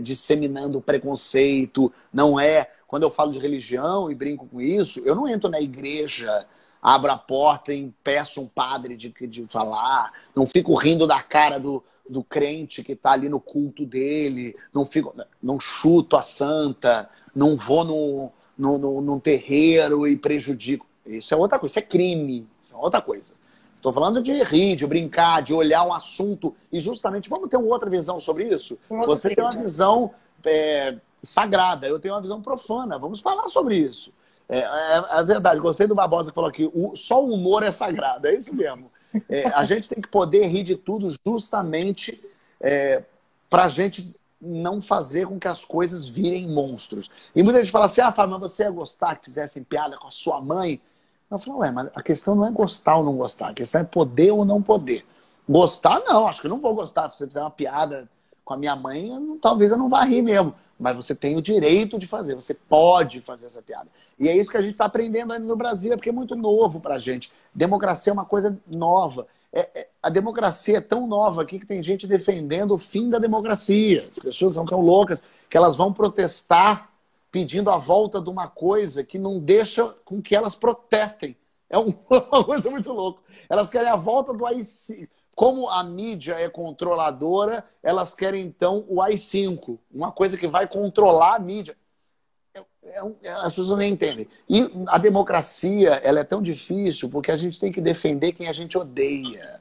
disseminando preconceito. Não é... Quando eu falo de religião e brinco com isso, eu não entro na igreja, abro a porta e peço um padre de falar. Não fico rindo da cara do crente que está ali no culto dele. Não chuto a santa. Não vou no terreiro e prejudico. Isso é outra coisa, isso é crime, isso é outra coisa. Estou falando de rir, de brincar, de olhar um assunto e justamente, vamos ter uma outra visão sobre isso? Você tem uma visão sagrada, eu tenho uma visão profana, vamos falar sobre isso. É verdade, gostei do Barbosa que falou aqui, só o humor é sagrado, é isso mesmo. A gente tem que poder rir de tudo justamente para a gente não fazer com que as coisas virem monstros. E muita gente fala assim, Fábio, mas você ia gostar que fizessem piada com a sua mãe? Eu falo, mas a questão não é gostar ou não gostar, a questão é poder ou não poder. Gostar, não, acho que eu não vou gostar. Se você fizer uma piada com a minha mãe, talvez eu não vá rir mesmo. Mas você tem o direito de fazer, você pode fazer essa piada. E é isso que a gente está aprendendo ainda no Brasil, porque é muito novo pra gente. Democracia é uma coisa nova. A democracia é tão nova aqui que tem gente defendendo o fim da democracia. As pessoas são tão loucas que elas vão protestar pedindo a volta de uma coisa que não deixa com que elas protestem. É uma coisa muito louca. Elas querem a volta do AI-5. como a mídia é controladora, elas querem então o AI-5, uma coisa que vai controlar a mídia. As pessoas nem entendem. E a democracia, ela é tão difícil porque a gente tem que defender quem a gente odeia.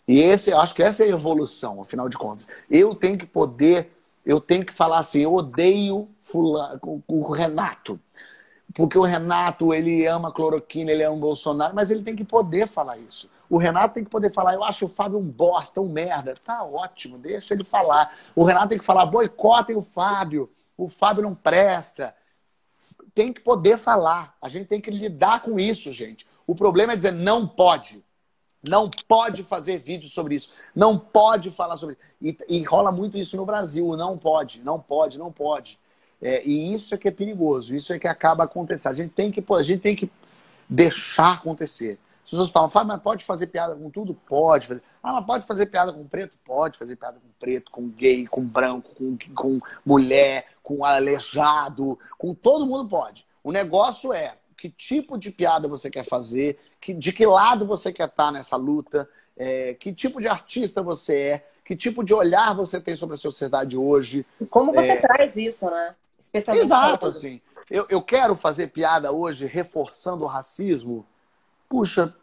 E eu acho que essa é a evolução, afinal de contas. Eu tenho que falar assim, eu odeio o Renato. Porque o Renato, ele ama cloroquina, ele ama o Bolsonaro, mas ele tem que poder falar isso. O Renato tem que poder falar, eu acho o Fábio um bosta, um merda. Tá ótimo, deixa ele falar. O Renato tem que falar, boicotem o Fábio não presta. Tem que poder falar. A gente tem que lidar com isso, gente. O problema é dizer não pode. Não pode fazer vídeo sobre isso. Não pode falar sobre isso. E rola muito isso no Brasil. Não pode, não pode, não pode. E isso é que é perigoso. Isso é que acaba acontecendo. A gente tem que deixar acontecer. As pessoas falam, mas pode fazer piada com tudo? Pode fazer. Mas pode fazer piada com preto? Pode fazer piada com preto, com gay, com branco, com mulher, com aleijado, com todo mundo pode. O negócio é que tipo de piada você quer fazer, de que lado você quer estar nessa luta, que tipo de artista você é, que tipo de olhar você tem sobre a sociedade hoje. Como você traz isso, né? Especialmente exato, assim. Eu quero fazer piada hoje reforçando o racismo. Puxa,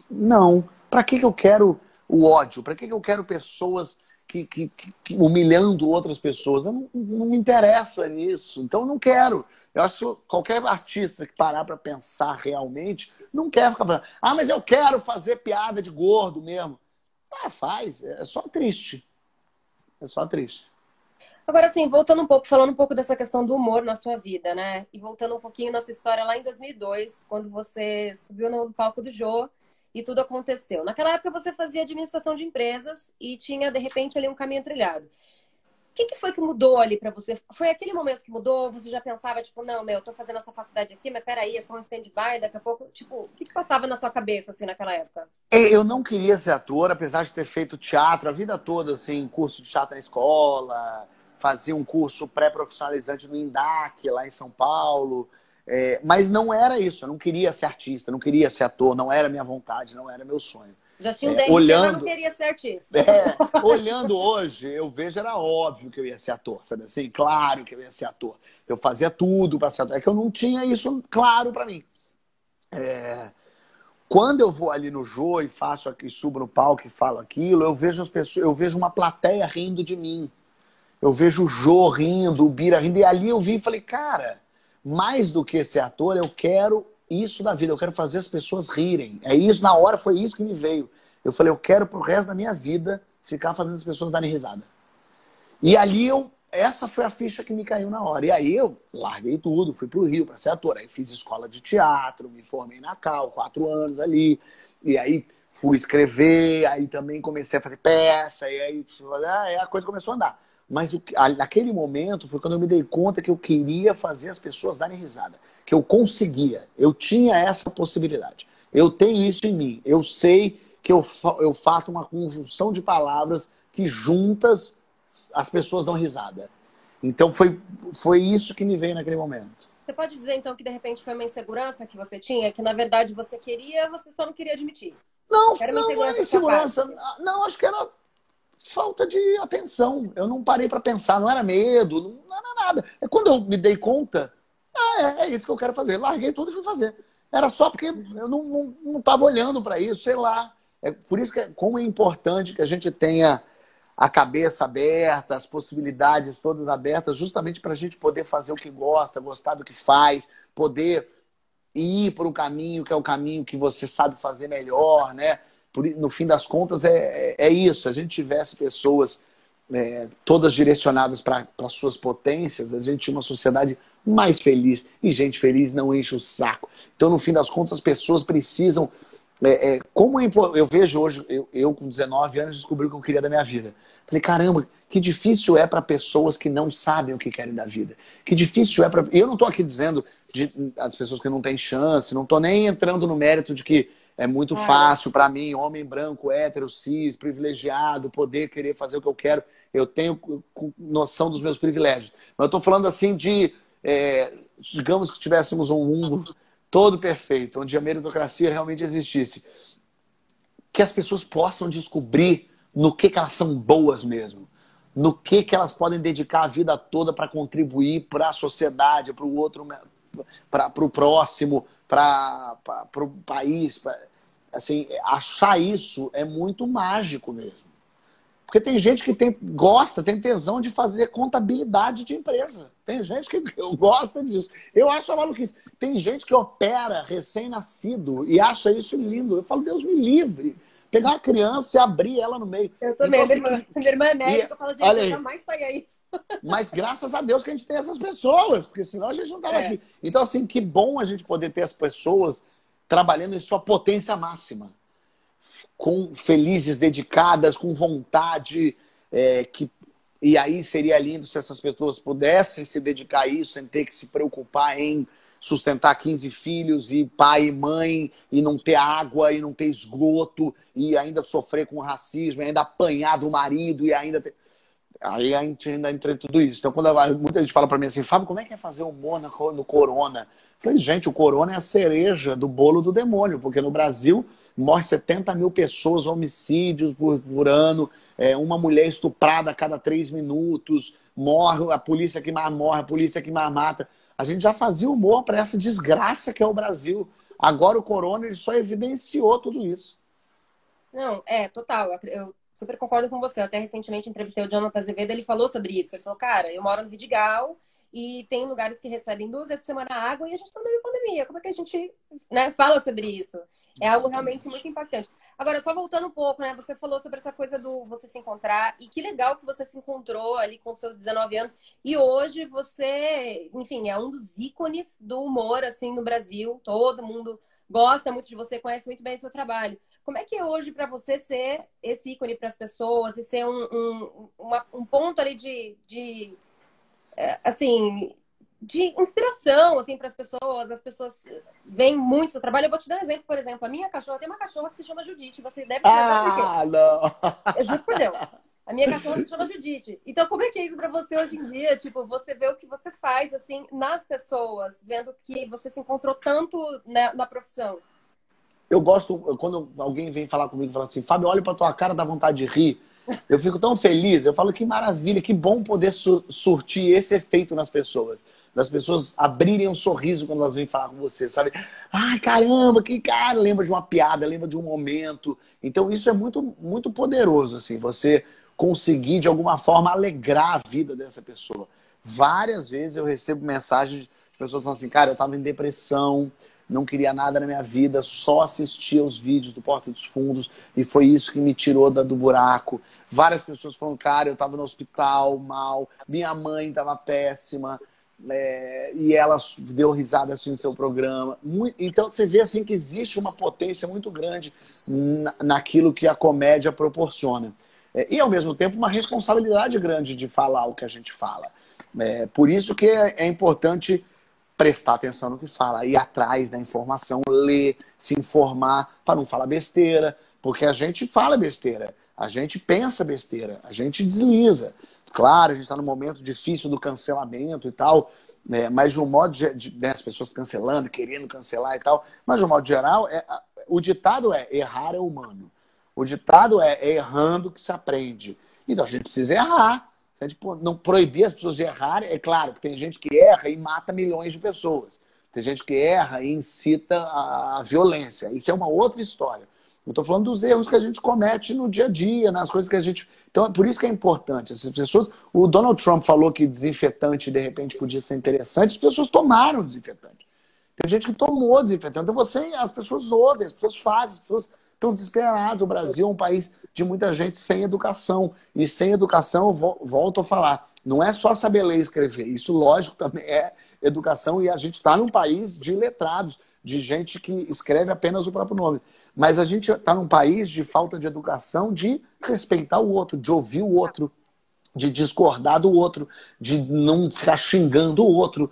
não. Para que eu quero o ódio? Para que eu quero pessoas que humilhando outras pessoas? Não me interessa nisso. Então eu não quero. Eu acho que qualquer artista que parar para pensar realmente não quer ficar falando, mas eu quero fazer piada de gordo mesmo. Faz. É só triste. É só triste. Agora, assim, voltando um pouco, falando um pouco dessa questão do humor na sua vida, né? E voltando um pouquinho na sua história lá em 2002, quando você subiu no palco do Jô e tudo aconteceu. Naquela época você fazia administração de empresas e tinha, de repente, ali um caminho trilhado. O que foi que mudou ali pra você? Foi aquele momento que mudou? Você já pensava, tipo, não, eu tô fazendo essa faculdade aqui, mas peraí, é só um stand-by, daqui a pouco... Tipo, o que passava na sua cabeça, assim, naquela época? Eu não queria ser ator, apesar de ter feito teatro a vida toda, assim, curso de teatro na escola... Fazia um curso pré-profissionalizante no INDAC, lá em São Paulo. Mas não era isso. Eu não queria ser artista, não queria ser ator. Não era minha vontade, não era meu sonho. Já tinha um DRT, mas não queria ser artista. Olhando hoje, eu vejo, era óbvio que eu ia ser ator, sabe assim? Claro que eu ia ser ator. Eu fazia tudo para ser ator. É que eu não tinha isso claro para mim. Quando eu vou ali no Jô e faço aqui, subo no palco e falo aquilo, eu vejo as pessoas, eu vejo uma plateia rindo de mim. Eu vejo o Jô rindo, o Bira rindo. E ali eu vi e falei, cara, mais do que ser ator, eu quero isso da vida. Eu quero fazer as pessoas rirem. Na hora foi isso que me veio. Eu falei, eu quero pro resto da minha vida ficar fazendo as pessoas darem risada. E ali essa foi a ficha que me caiu na hora. E aí eu larguei tudo, fui pro Rio para ser ator. Aí fiz escola de teatro, me formei na Cal, 4 anos ali. E aí fui escrever, aí também comecei a fazer peça. E aí a coisa começou a andar. Mas naquele momento foi quando eu me dei conta que eu queria fazer as pessoas darem risada. Que eu conseguia. Eu tinha essa possibilidade. Eu tenho isso em mim. Eu sei que eu faço uma conjunção de palavras que juntas as pessoas dão risada. Então foi isso que me veio naquele momento. Você pode dizer então que de repente foi uma insegurança que você tinha? Que na verdade você queria, você só não queria admitir? Não era insegurança. Não, acho que era... falta de atenção. Eu não parei para pensar, não era medo, não era nada. É quando eu me dei conta, é isso que eu quero fazer. Larguei tudo e fui fazer. Era só porque eu não estava olhando para isso, sei lá. É por isso que como é importante que a gente tenha a cabeça aberta, as possibilidades todas abertas, justamente para a gente poder fazer o que gosta, gostar do que faz, poder ir por um caminho que é o caminho que você sabe fazer melhor, né? No fim das contas, é isso. Se a gente tivesse pessoas todas direcionadas para suas potências, a gente tinha uma sociedade mais feliz. E gente feliz não enche o saco. Então, no fim das contas, as pessoas precisam... eu vejo hoje, eu com 19 anos descobri o que eu queria da minha vida. Falei, caramba, que difícil é para pessoas que não sabem o que querem da vida. Que difícil é para... Eu não estou aqui dizendo as pessoas que não têm chance, não estou nem entrando no mérito de que é muito fácil para mim, homem branco, hétero, cis, privilegiado, poder querer fazer o que eu quero. Eu tenho noção dos meus privilégios. Mas eu estou falando assim de... digamos que tivéssemos um mundo todo perfeito, onde a meritocracia realmente existisse. que as pessoas possam descobrir no que elas são boas mesmo. No que elas podem dedicar a vida toda para contribuir para a sociedade, para o outro, para o próximo, para o país. Assim, achar isso é muito mágico mesmo. Porque tem gente que gosta, tem tesão de fazer contabilidade de empresa. Tem gente que gosta disso. Eu acho a maluquice. Tem gente que opera recém-nascido e acha isso lindo. Eu falo, Deus me livre. Pegar uma criança e abrir ela no meio. Eu também. Então, minha irmã é médica, eu falo, gente, eu jamais faria isso. Mas graças a Deus que a gente tem essas pessoas, porque senão a gente não estava aqui. Então, assim, que bom a gente poder ter as pessoas trabalhando em sua potência máxima. Felizes, dedicadas, com vontade, e aí seria lindo se essas pessoas pudessem se dedicar a isso, sem ter que se preocupar em sustentar 15 filhos, e pai e mãe, e não ter água, e não ter esgoto, e ainda sofrer com racismo, e ainda apanhar do marido, e ainda ter... Aí a gente ainda entra em tudo isso. Então, quando muita gente fala pra mim assim, Fábio, como é que é fazer humor no corona? Eu falei, gente, o corona é a cereja do bolo do demônio, porque no Brasil morre 70 mil pessoas, homicídios por ano, uma mulher estuprada a cada 3 minutos, morre a polícia que mais morre, a polícia que mais mata. A gente já fazia humor para essa desgraça que é o Brasil. Agora o corona ele só evidenciou tudo isso. Não, total. Eu super concordo com você. Eu até recentemente entrevistei o Jonathan Azevedo, ele falou sobre isso. Ele falou, cara, eu moro no Vidigal e tem lugares que recebem 2 vezes por semana água e a gente está no meio da pandemia. Como é que a gente, né, fala sobre isso? É algo realmente muito impactante. Agora, só voltando um pouco, né? Você falou sobre essa coisa do você se encontrar, e que legal que você se encontrou ali com seus 19 anos. E hoje você, enfim, é um dos ícones do humor, assim, no Brasil. Todo mundo gosta muito de você, conhece muito bem o seu trabalho. Como é que é hoje para você ser esse ícone para as pessoas e ser um ponto ali assim, de inspiração, assim, para as pessoas veem muito o seu trabalho. Eu vou te dar um exemplo, por exemplo, a minha cachorra, tem uma cachorra que se chama Judite, você deve saber por quê. Não! Eu juro por Deus, a minha cachorra se chama Judite. Então, como é que é isso para você hoje em dia? Tipo, você vê o que você faz, assim, nas pessoas, vendo que você se encontrou tanto na profissão. Eu gosto, quando alguém vem falar comigo e fala assim, Fábio, olha pra tua cara, dá vontade de rir. Eu fico tão feliz, eu falo que maravilha, que bom poder surtir esse efeito nas pessoas. Das pessoas abrirem um sorriso quando elas vêm falar com você, sabe? Ai, caramba, que cara, lembra de uma piada, lembra de um momento. Então isso é muito, muito poderoso, assim, você conseguir de alguma forma alegrar a vida dessa pessoa. Várias vezes eu recebo mensagens de pessoas falando assim, cara, eu tava em depressão, não queria nada na minha vida, só assistia os vídeos do Porta dos Fundos e foi isso que me tirou do buraco. Várias pessoas falam, cara, eu estava no hospital mal, minha mãe estava péssima, e ela deu risada assistindo seu programa. Então você vê assim que existe uma potência muito grande naquilo que a comédia proporciona. E ao mesmo tempo uma responsabilidade grande de falar o que a gente fala. Por isso que é importante prestar atenção no que fala, ir atrás da informação, ler, se informar, para não falar besteira, porque a gente fala besteira, a gente pensa besteira, a gente desliza. Claro, a gente está num momento difícil do cancelamento e tal, mas de um modo as pessoas cancelando, querendo cancelar e tal, mas de um modo geral, o ditado é errar é humano. O ditado é errando que se aprende. Então a gente precisa errar. Se a gente não proibir as pessoas de errarem, é claro que tem gente que erra e mata milhões de pessoas. Tem gente que erra e incita a violência. Isso é uma outra história. Eu estou falando dos erros que a gente comete no dia a dia, nas coisas que a gente... Então, é por isso que é importante. Essas pessoas... O Donald Trump falou que desinfetante, de repente, podia ser interessante. As pessoas tomaram desinfetante. Tem gente que tomou desinfetante. Então, as pessoas ouvem, as pessoas fazem, as pessoas estão desesperadas. O Brasil é um país de muita gente sem educação. E sem educação, volto a falar, não é só saber ler e escrever. Isso, lógico, também é educação. E a gente está num país de letrados, de gente que escreve apenas o próprio nome. Mas a gente está num país de falta de educação, de respeitar o outro, de ouvir o outro, de discordar do outro, de não ficar xingando o outro.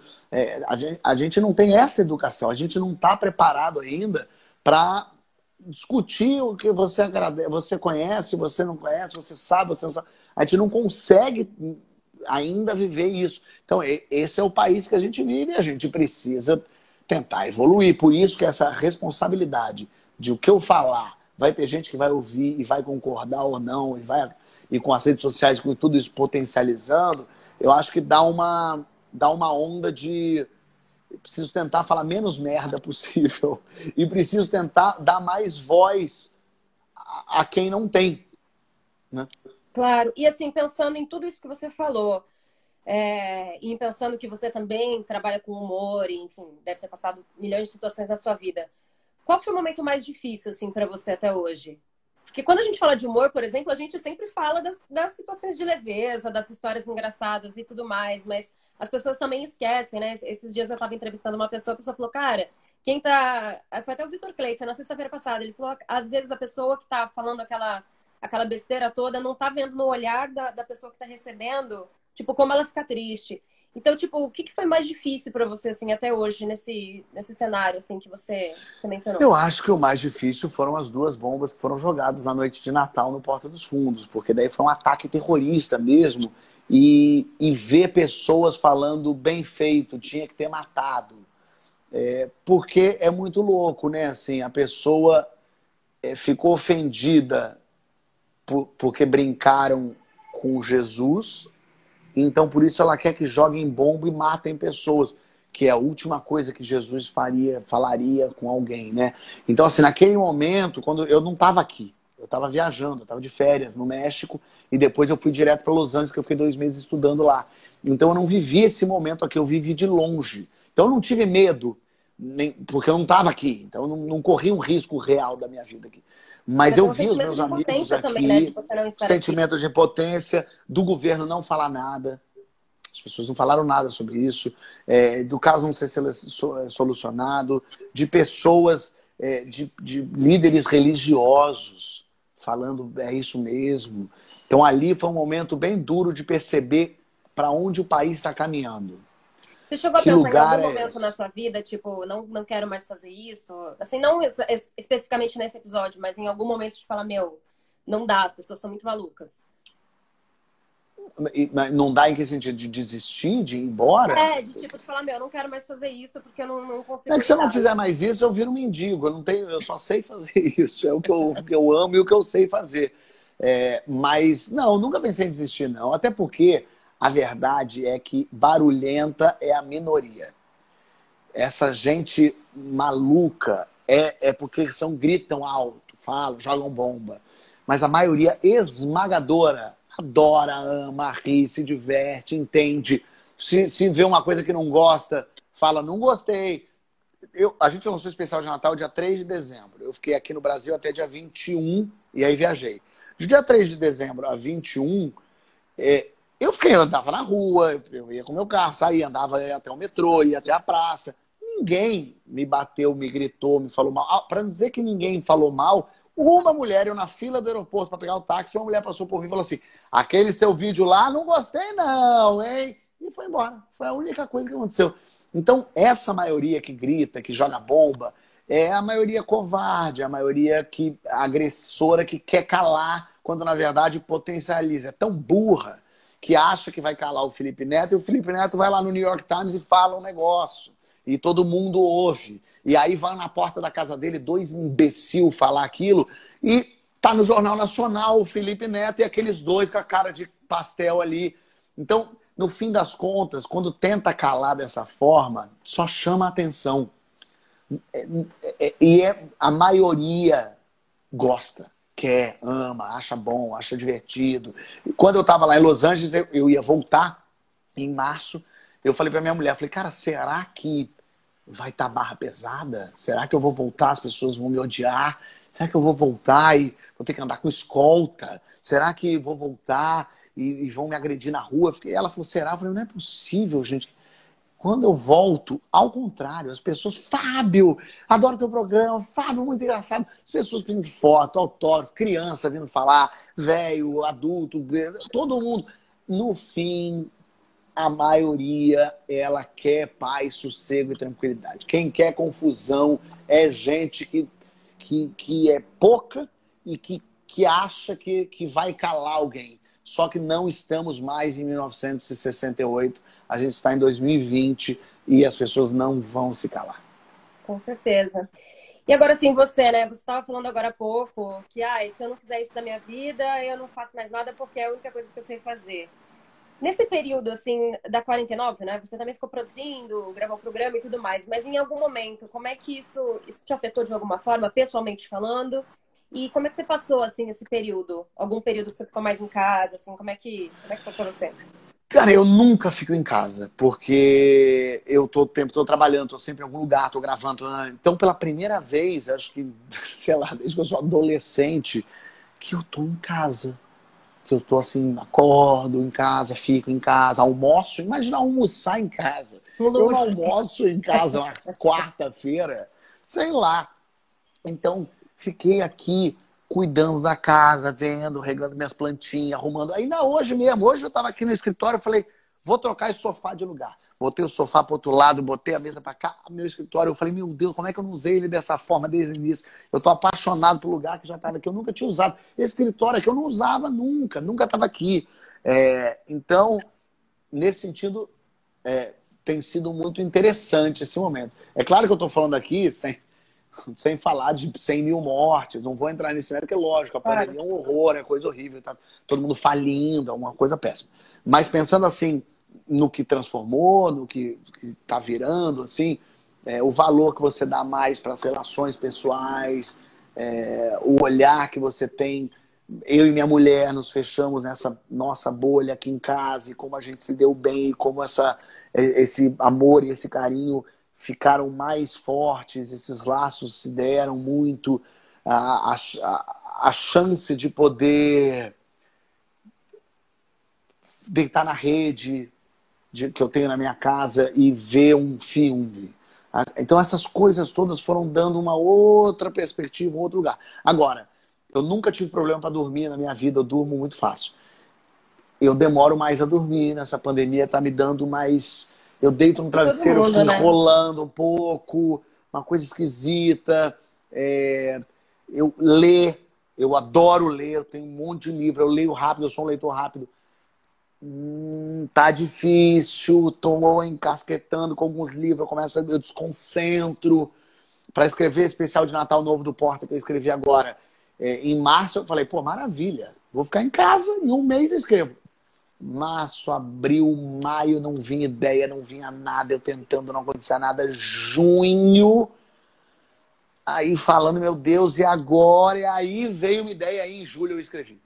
A gente não tem essa educação, a gente não está preparado ainda para discutir o que você conhece, você não conhece, você sabe, você não sabe. A gente não consegue ainda viver isso. Então, esse é o país que a gente vive e a gente precisa tentar evoluir. Por isso que essa responsabilidade de o que eu falar vai ter gente que vai ouvir e vai concordar ou não, e com as redes sociais, com tudo isso potencializando, eu acho que dá uma onda de preciso tentar falar menos merda possível e preciso tentar dar mais voz a quem não tem, né? Claro. E assim, pensando em tudo isso que você falou, e pensando que você também trabalha com humor, e, enfim, deve ter passado milhões de situações na sua vida. Qual foi o momento mais difícil, assim, para você até hoje? Porque quando a gente fala de humor, por exemplo, a gente sempre fala das situações de leveza, das histórias engraçadas e tudo mais, mas as pessoas também esquecem, né? Esses dias eu estava entrevistando uma pessoa, a pessoa falou, cara, quem tá... Foi até o Vitor Clay, foi na sexta-feira passada, ele falou, às vezes a pessoa que tá falando aquela besteira toda não tá vendo no olhar da pessoa que tá recebendo, tipo, como ela fica triste. Então, tipo, o que foi mais difícil para você, assim, até hoje, nesse cenário, assim, que você mencionou? Eu acho que o mais difícil foram as 2 bombas que foram jogadas na noite de Natal no Porta dos Fundos, porque daí foi um ataque terrorista mesmo, e ver pessoas falando bem feito, tinha que ter matado. Porque é muito louco, né? Assim, a pessoa ficou ofendida porque brincaram com Jesus, então por isso ela quer que joguem bomba e matem pessoas, que é a última coisa que Jesus falaria com alguém, né? Então, assim, naquele momento, quando eu não estava aqui, eu estava viajando, eu estava de férias no México, e depois eu fui direto para Los Angeles, que eu fiquei 2 meses estudando lá. Então eu não vivi esse momento aqui, eu vivi de longe. Então eu não tive medo, porque eu não estava aqui, então eu não corri um risco real da minha vida aqui. Mas Mas é eu um vi os sentimento meus de amigos impotência também, né? De aqui, você não estar aqui. sentimento de impotência, do governo não falar nada. As pessoas não falaram nada sobre isso, do caso não ser solucionado, de pessoas, de líderes religiosos falando é isso mesmo. Então ali foi um momento bem duro de perceber para onde o país está caminhando. Você chegou a Que pensar em algum lugar é momento na esse? sua vida, tipo, não quero mais fazer isso? Assim, não especificamente nesse episódio, mas em algum momento de falar, meu, não dá, as pessoas são muito malucas. Não dá em que sentido? De desistir, de ir embora? De falar, meu, eu não quero mais fazer isso porque eu não É consigo que se eu não lidar. fizer mais isso, eu viro um mendigo. Eu só sei fazer isso. É o que eu amo e o que eu sei fazer. Mas, não, nunca pensei em desistir, não. Até porque a verdade é que barulhenta é a minoria. Essa gente maluca é porque gritam alto, falam, jogam bomba. Mas a maioria esmagadora adora, ama, ri, se diverte, entende. Se vê uma coisa que não gosta, fala, não gostei. A gente lançou o especial de Natal dia 3 de dezembro. Eu fiquei aqui no Brasil até dia 21 e aí viajei. De dia 3 de dezembro a 21, eu andava na rua, eu ia com meu carro, saía, andava até o metrô, ia até a praça. Ninguém me bateu, me gritou, me falou mal. Para não dizer que ninguém falou mal, uma mulher, eu na fila do aeroporto para pegar o táxi, uma mulher passou por mim e falou assim, aquele seu vídeo lá, não gostei não, hein? E foi embora. Foi a única coisa que aconteceu. Então, essa maioria que grita, que joga bomba, é a maioria covarde, a maioria agressora que quer calar, quando na verdade potencializa. É tão burra que acha que vai calar o Felipe Neto, e o Felipe Neto vai lá no New York Times e fala um negócio. E todo mundo ouve. E aí vai na porta da casa dele 2 imbecil falar aquilo, e tá no Jornal Nacional o Felipe Neto e aqueles 2 com a cara de pastel ali. Então, no fim das contas, quando tenta calar dessa forma, só chama a atenção. E a maioria gosta, quer, ama, acha bom, acha divertido. Quando eu estava lá em Los Angeles, eu ia voltar em março, eu falei para minha mulher, falei, cara, será que vai estar barra pesada? Será que eu vou voltar, as pessoas vão me odiar? Será que eu vou voltar e vou ter que andar com escolta? Será que vou voltar e vão me agredir na rua? Ela falou, será? Eu falei, não é possível, gente. Quando eu volto, ao contrário, as pessoas, Fábio, adoro teu programa, Fábio, muito engraçado. As pessoas pedindo foto, autógrafo, criança vindo falar, velho, adulto, todo mundo. No fim, a maioria, ela quer paz, sossego e tranquilidade. Quem quer confusão é gente que é pouca e que acha que vai calar alguém. Só que não estamos mais em 1968, a gente está em 2020 e as pessoas não vão se calar. Com certeza. E agora sim, você, né? Você estava falando agora há pouco que, se eu não fizer isso da minha vida, eu não faço mais nada porque é a única coisa que eu sei fazer. Nesse período, assim, da 49, né? Você também ficou produzindo, gravou o programa e tudo mais. Mas em algum momento, como é que isso te afetou de alguma forma, pessoalmente falando? E como é que você passou, assim, esse período? Algum período que você ficou mais em casa, assim? Como é que foi pra você? Cara, eu nunca fico em casa, porque eu tô o tempo todo trabalhando, tô sempre em algum lugar, tô gravando. Então, pela primeira vez, acho que, sei lá, desde que eu sou adolescente, que eu tô em casa. Que eu tô assim, acordo em casa, fico em casa, almoço. Imagina almoçar em casa. Um Eu não luxo. almoço em casa uma quarta-feira, sei lá. Então, fiquei aqui cuidando da casa, vendo, regando minhas plantinhas, arrumando. Ainda hoje mesmo, hoje eu estava aqui no escritório, eu falei, vou trocar esse sofá de lugar. Botei o sofá para outro lado, botei a mesa para cá, meu escritório. Eu falei, meu Deus, como é que eu não usei ele dessa forma desde o início? Eu tô apaixonado pelo lugar que já estava aqui, eu nunca tinha usado. Esse escritório aqui eu não usava nunca, nunca estava aqui. Então, nesse sentido, tem sido muito interessante esse momento. É claro que eu estou falando aqui sem falar de 100 mil mortes, não vou entrar nesse mérito, que é lógico, a Claro. pandemia é um horror, é coisa horrível, tá todo mundo falindo, é uma coisa péssima. Mas pensando assim, no que transformou, no que está virando, assim, o valor que você dá mais para as relações pessoais, o olhar que você tem. Eu e minha mulher nos fechamos nessa nossa bolha aqui em casa e como a gente se deu bem, como esse amor e esse carinho ficaram mais fortes, esses laços se deram muito, a chance de poder deitar na rede que eu tenho na minha casa e ver um filme. Então essas coisas todas foram dando uma outra perspectiva, um outro lugar. Agora, eu nunca tive problema para dormir na minha vida, eu durmo muito fácil. Eu demoro mais a dormir, nessa pandemia tá me dando mais... Eu deito no Todo travesseiro, eu fico mundo, né? enrolando um pouco, uma coisa esquisita. Eu ler, eu adoro ler, eu tenho um monte de livro, eu leio rápido, eu sou um leitor rápido. Tá difícil, tô encasquetando com alguns livros, eu desconcentro. Para escrever especial de Natal novo do Porta, que eu escrevi agora, em março, eu falei, pô, maravilha, vou ficar em casa, em um mês eu escrevo. Março, abril, maio, não vinha ideia, não vinha nada, eu tentando, não acontecia nada. Junho, aí falando, meu Deus, e agora? E aí veio uma ideia, aí em julho eu escrevi.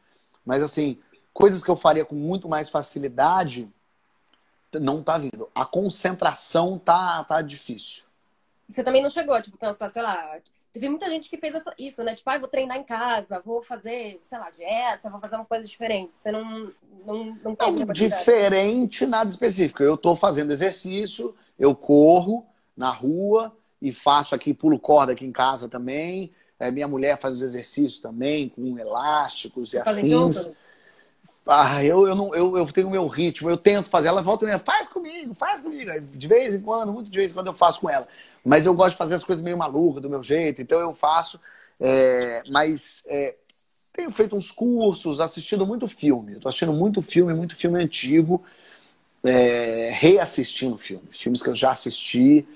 Mas assim, coisas que eu faria com muito mais facilidade, não tá vindo. A concentração tá difícil. Você também não chegou, tipo, pensar, sei lá. Teve muita gente que fez isso, né? Tipo, vou treinar em casa, vou fazer, sei lá, dieta, vou fazer uma coisa diferente. Você não teve Não, nenhuma atividade. diferente, nada específico. Eu estou fazendo exercício, eu corro na rua e faço aqui, pulo corda aqui em casa também. Minha mulher faz os exercícios também, com elásticos e Vocês fazem afins. juntos? Eu tenho o meu ritmo, eu tento fazer. Ela volta e me faz comigo, faz comigo. Aí, de vez em quando, muito de vez em quando eu faço com ela. Mas eu gosto de fazer as coisas meio malucas, do meu jeito, então eu faço. Mas tenho feito uns cursos, assistindo muito filme. Eu tô assistindo muito filme antigo, reassistindo filmes que eu já assisti,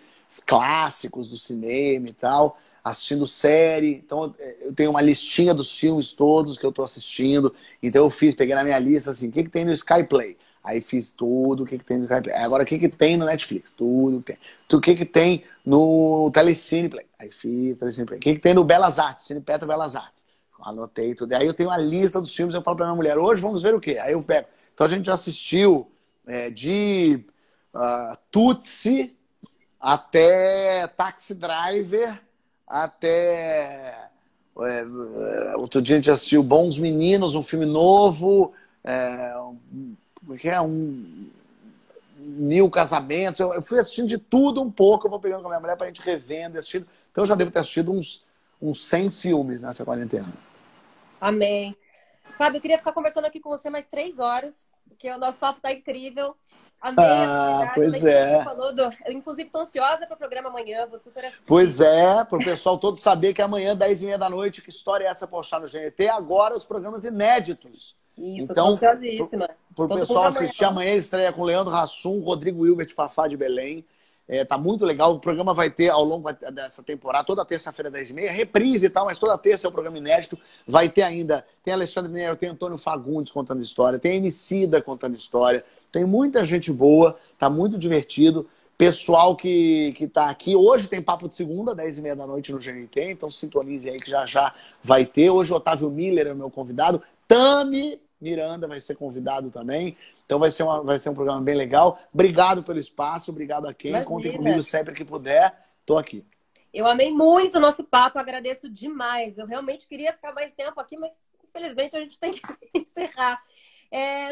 clássicos do cinema e tal, assistindo série. Então eu tenho uma listinha dos filmes todos que eu tô assistindo. Então eu peguei na minha lista assim, o que tem no Sky Play? Aí fiz tudo, o que tem no Sky Play. Agora o que tem no Netflix? Tudo que tem. O que tem no Telecine Play? Aí fiz Telecine Play. O que tem no Belas Artes? Cine Petra Belas Artes. Anotei tudo. Aí eu tenho a lista dos filmes, eu falo pra minha mulher, hoje vamos ver o quê? Aí eu pego. Então a gente já assistiu de Tutsi até Taxi Driver, até outro dia a gente assistiu Bons Meninos, um filme novo, Mil Casamentos. Eu fui assistindo de tudo um pouco, eu vou pegando com a minha mulher pra gente revendo, assistindo. Então eu já devo ter assistido uns 100 filmes nessa quarentena. Amém. Fábio, eu queria ficar conversando aqui com você mais 3 horas, porque o nosso papo tá incrível. Amei a atividade, amei Pois tudo que você é. falou. Eu, inclusive, tô ansiosa para o programa amanhã, vou super assistir. Pois é, para o pessoal todo saber que amanhã, 10h30 da noite, que história é essa postar no GNT? Agora os programas inéditos. Isso, tô Então, ansiosíssima. para o Todo mundo pessoal amanhã. assistir amanhã, estreia com Leandro Hassum, Rodrigo Hilbert Fafá de Belém. Tá muito legal. O programa vai ter, ao longo dessa temporada, toda terça-feira, 10h30, reprise e tal, mas toda terça é um programa inédito. Vai ter ainda, tem Alexandre Nero, tem Antônio Fagundes contando história, tem Emicida contando história, tem muita gente boa, tá muito divertido. Pessoal que tá aqui, hoje tem Papo de Segunda, 10h30 da noite no GNT, então sintonize aí que já já vai ter. Hoje o Otávio Miller é o meu convidado, Tami Miranda vai ser convidado também. Então vai ser um programa bem legal. Obrigado pelo espaço, obrigado a quem. Imagina. Contem comigo sempre que puder. Tô aqui. Eu amei muito o nosso papo, agradeço demais. Eu realmente queria ficar mais tempo aqui, mas infelizmente a gente tem que encerrar.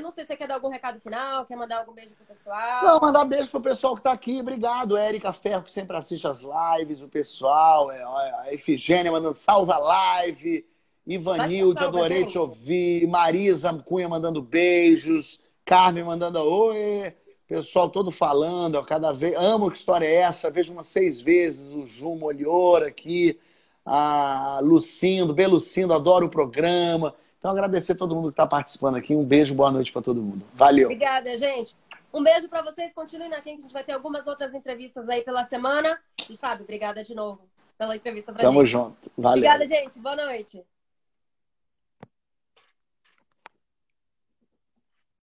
Não sei se você quer dar algum recado final, quer mandar algum beijo pro pessoal. Não, mandar beijo pro pessoal que tá aqui. Obrigado, Érica Ferro, que sempre assiste as lives, o pessoal, a Efigênia mandando salva a live, Ivanilde, adorei te ouvir, Marisa Cunha mandando beijos, Carmen mandando oi, pessoal todo falando, ó, cada vez, amo que história é essa, vejo umas 6 vezes, o Ju Molior aqui, a Lucindo, Belucindo, adoro o programa. Então, agradecer a todo mundo que está participando aqui. Um beijo, boa noite para todo mundo. Valeu. Obrigada, gente. Um beijo para vocês. Continuem na Quem, que a gente vai ter algumas outras entrevistas aí pela semana. E, Fábio, obrigada de novo pela entrevista pra gente. Tamo junto. Valeu. Obrigada, gente. Boa noite.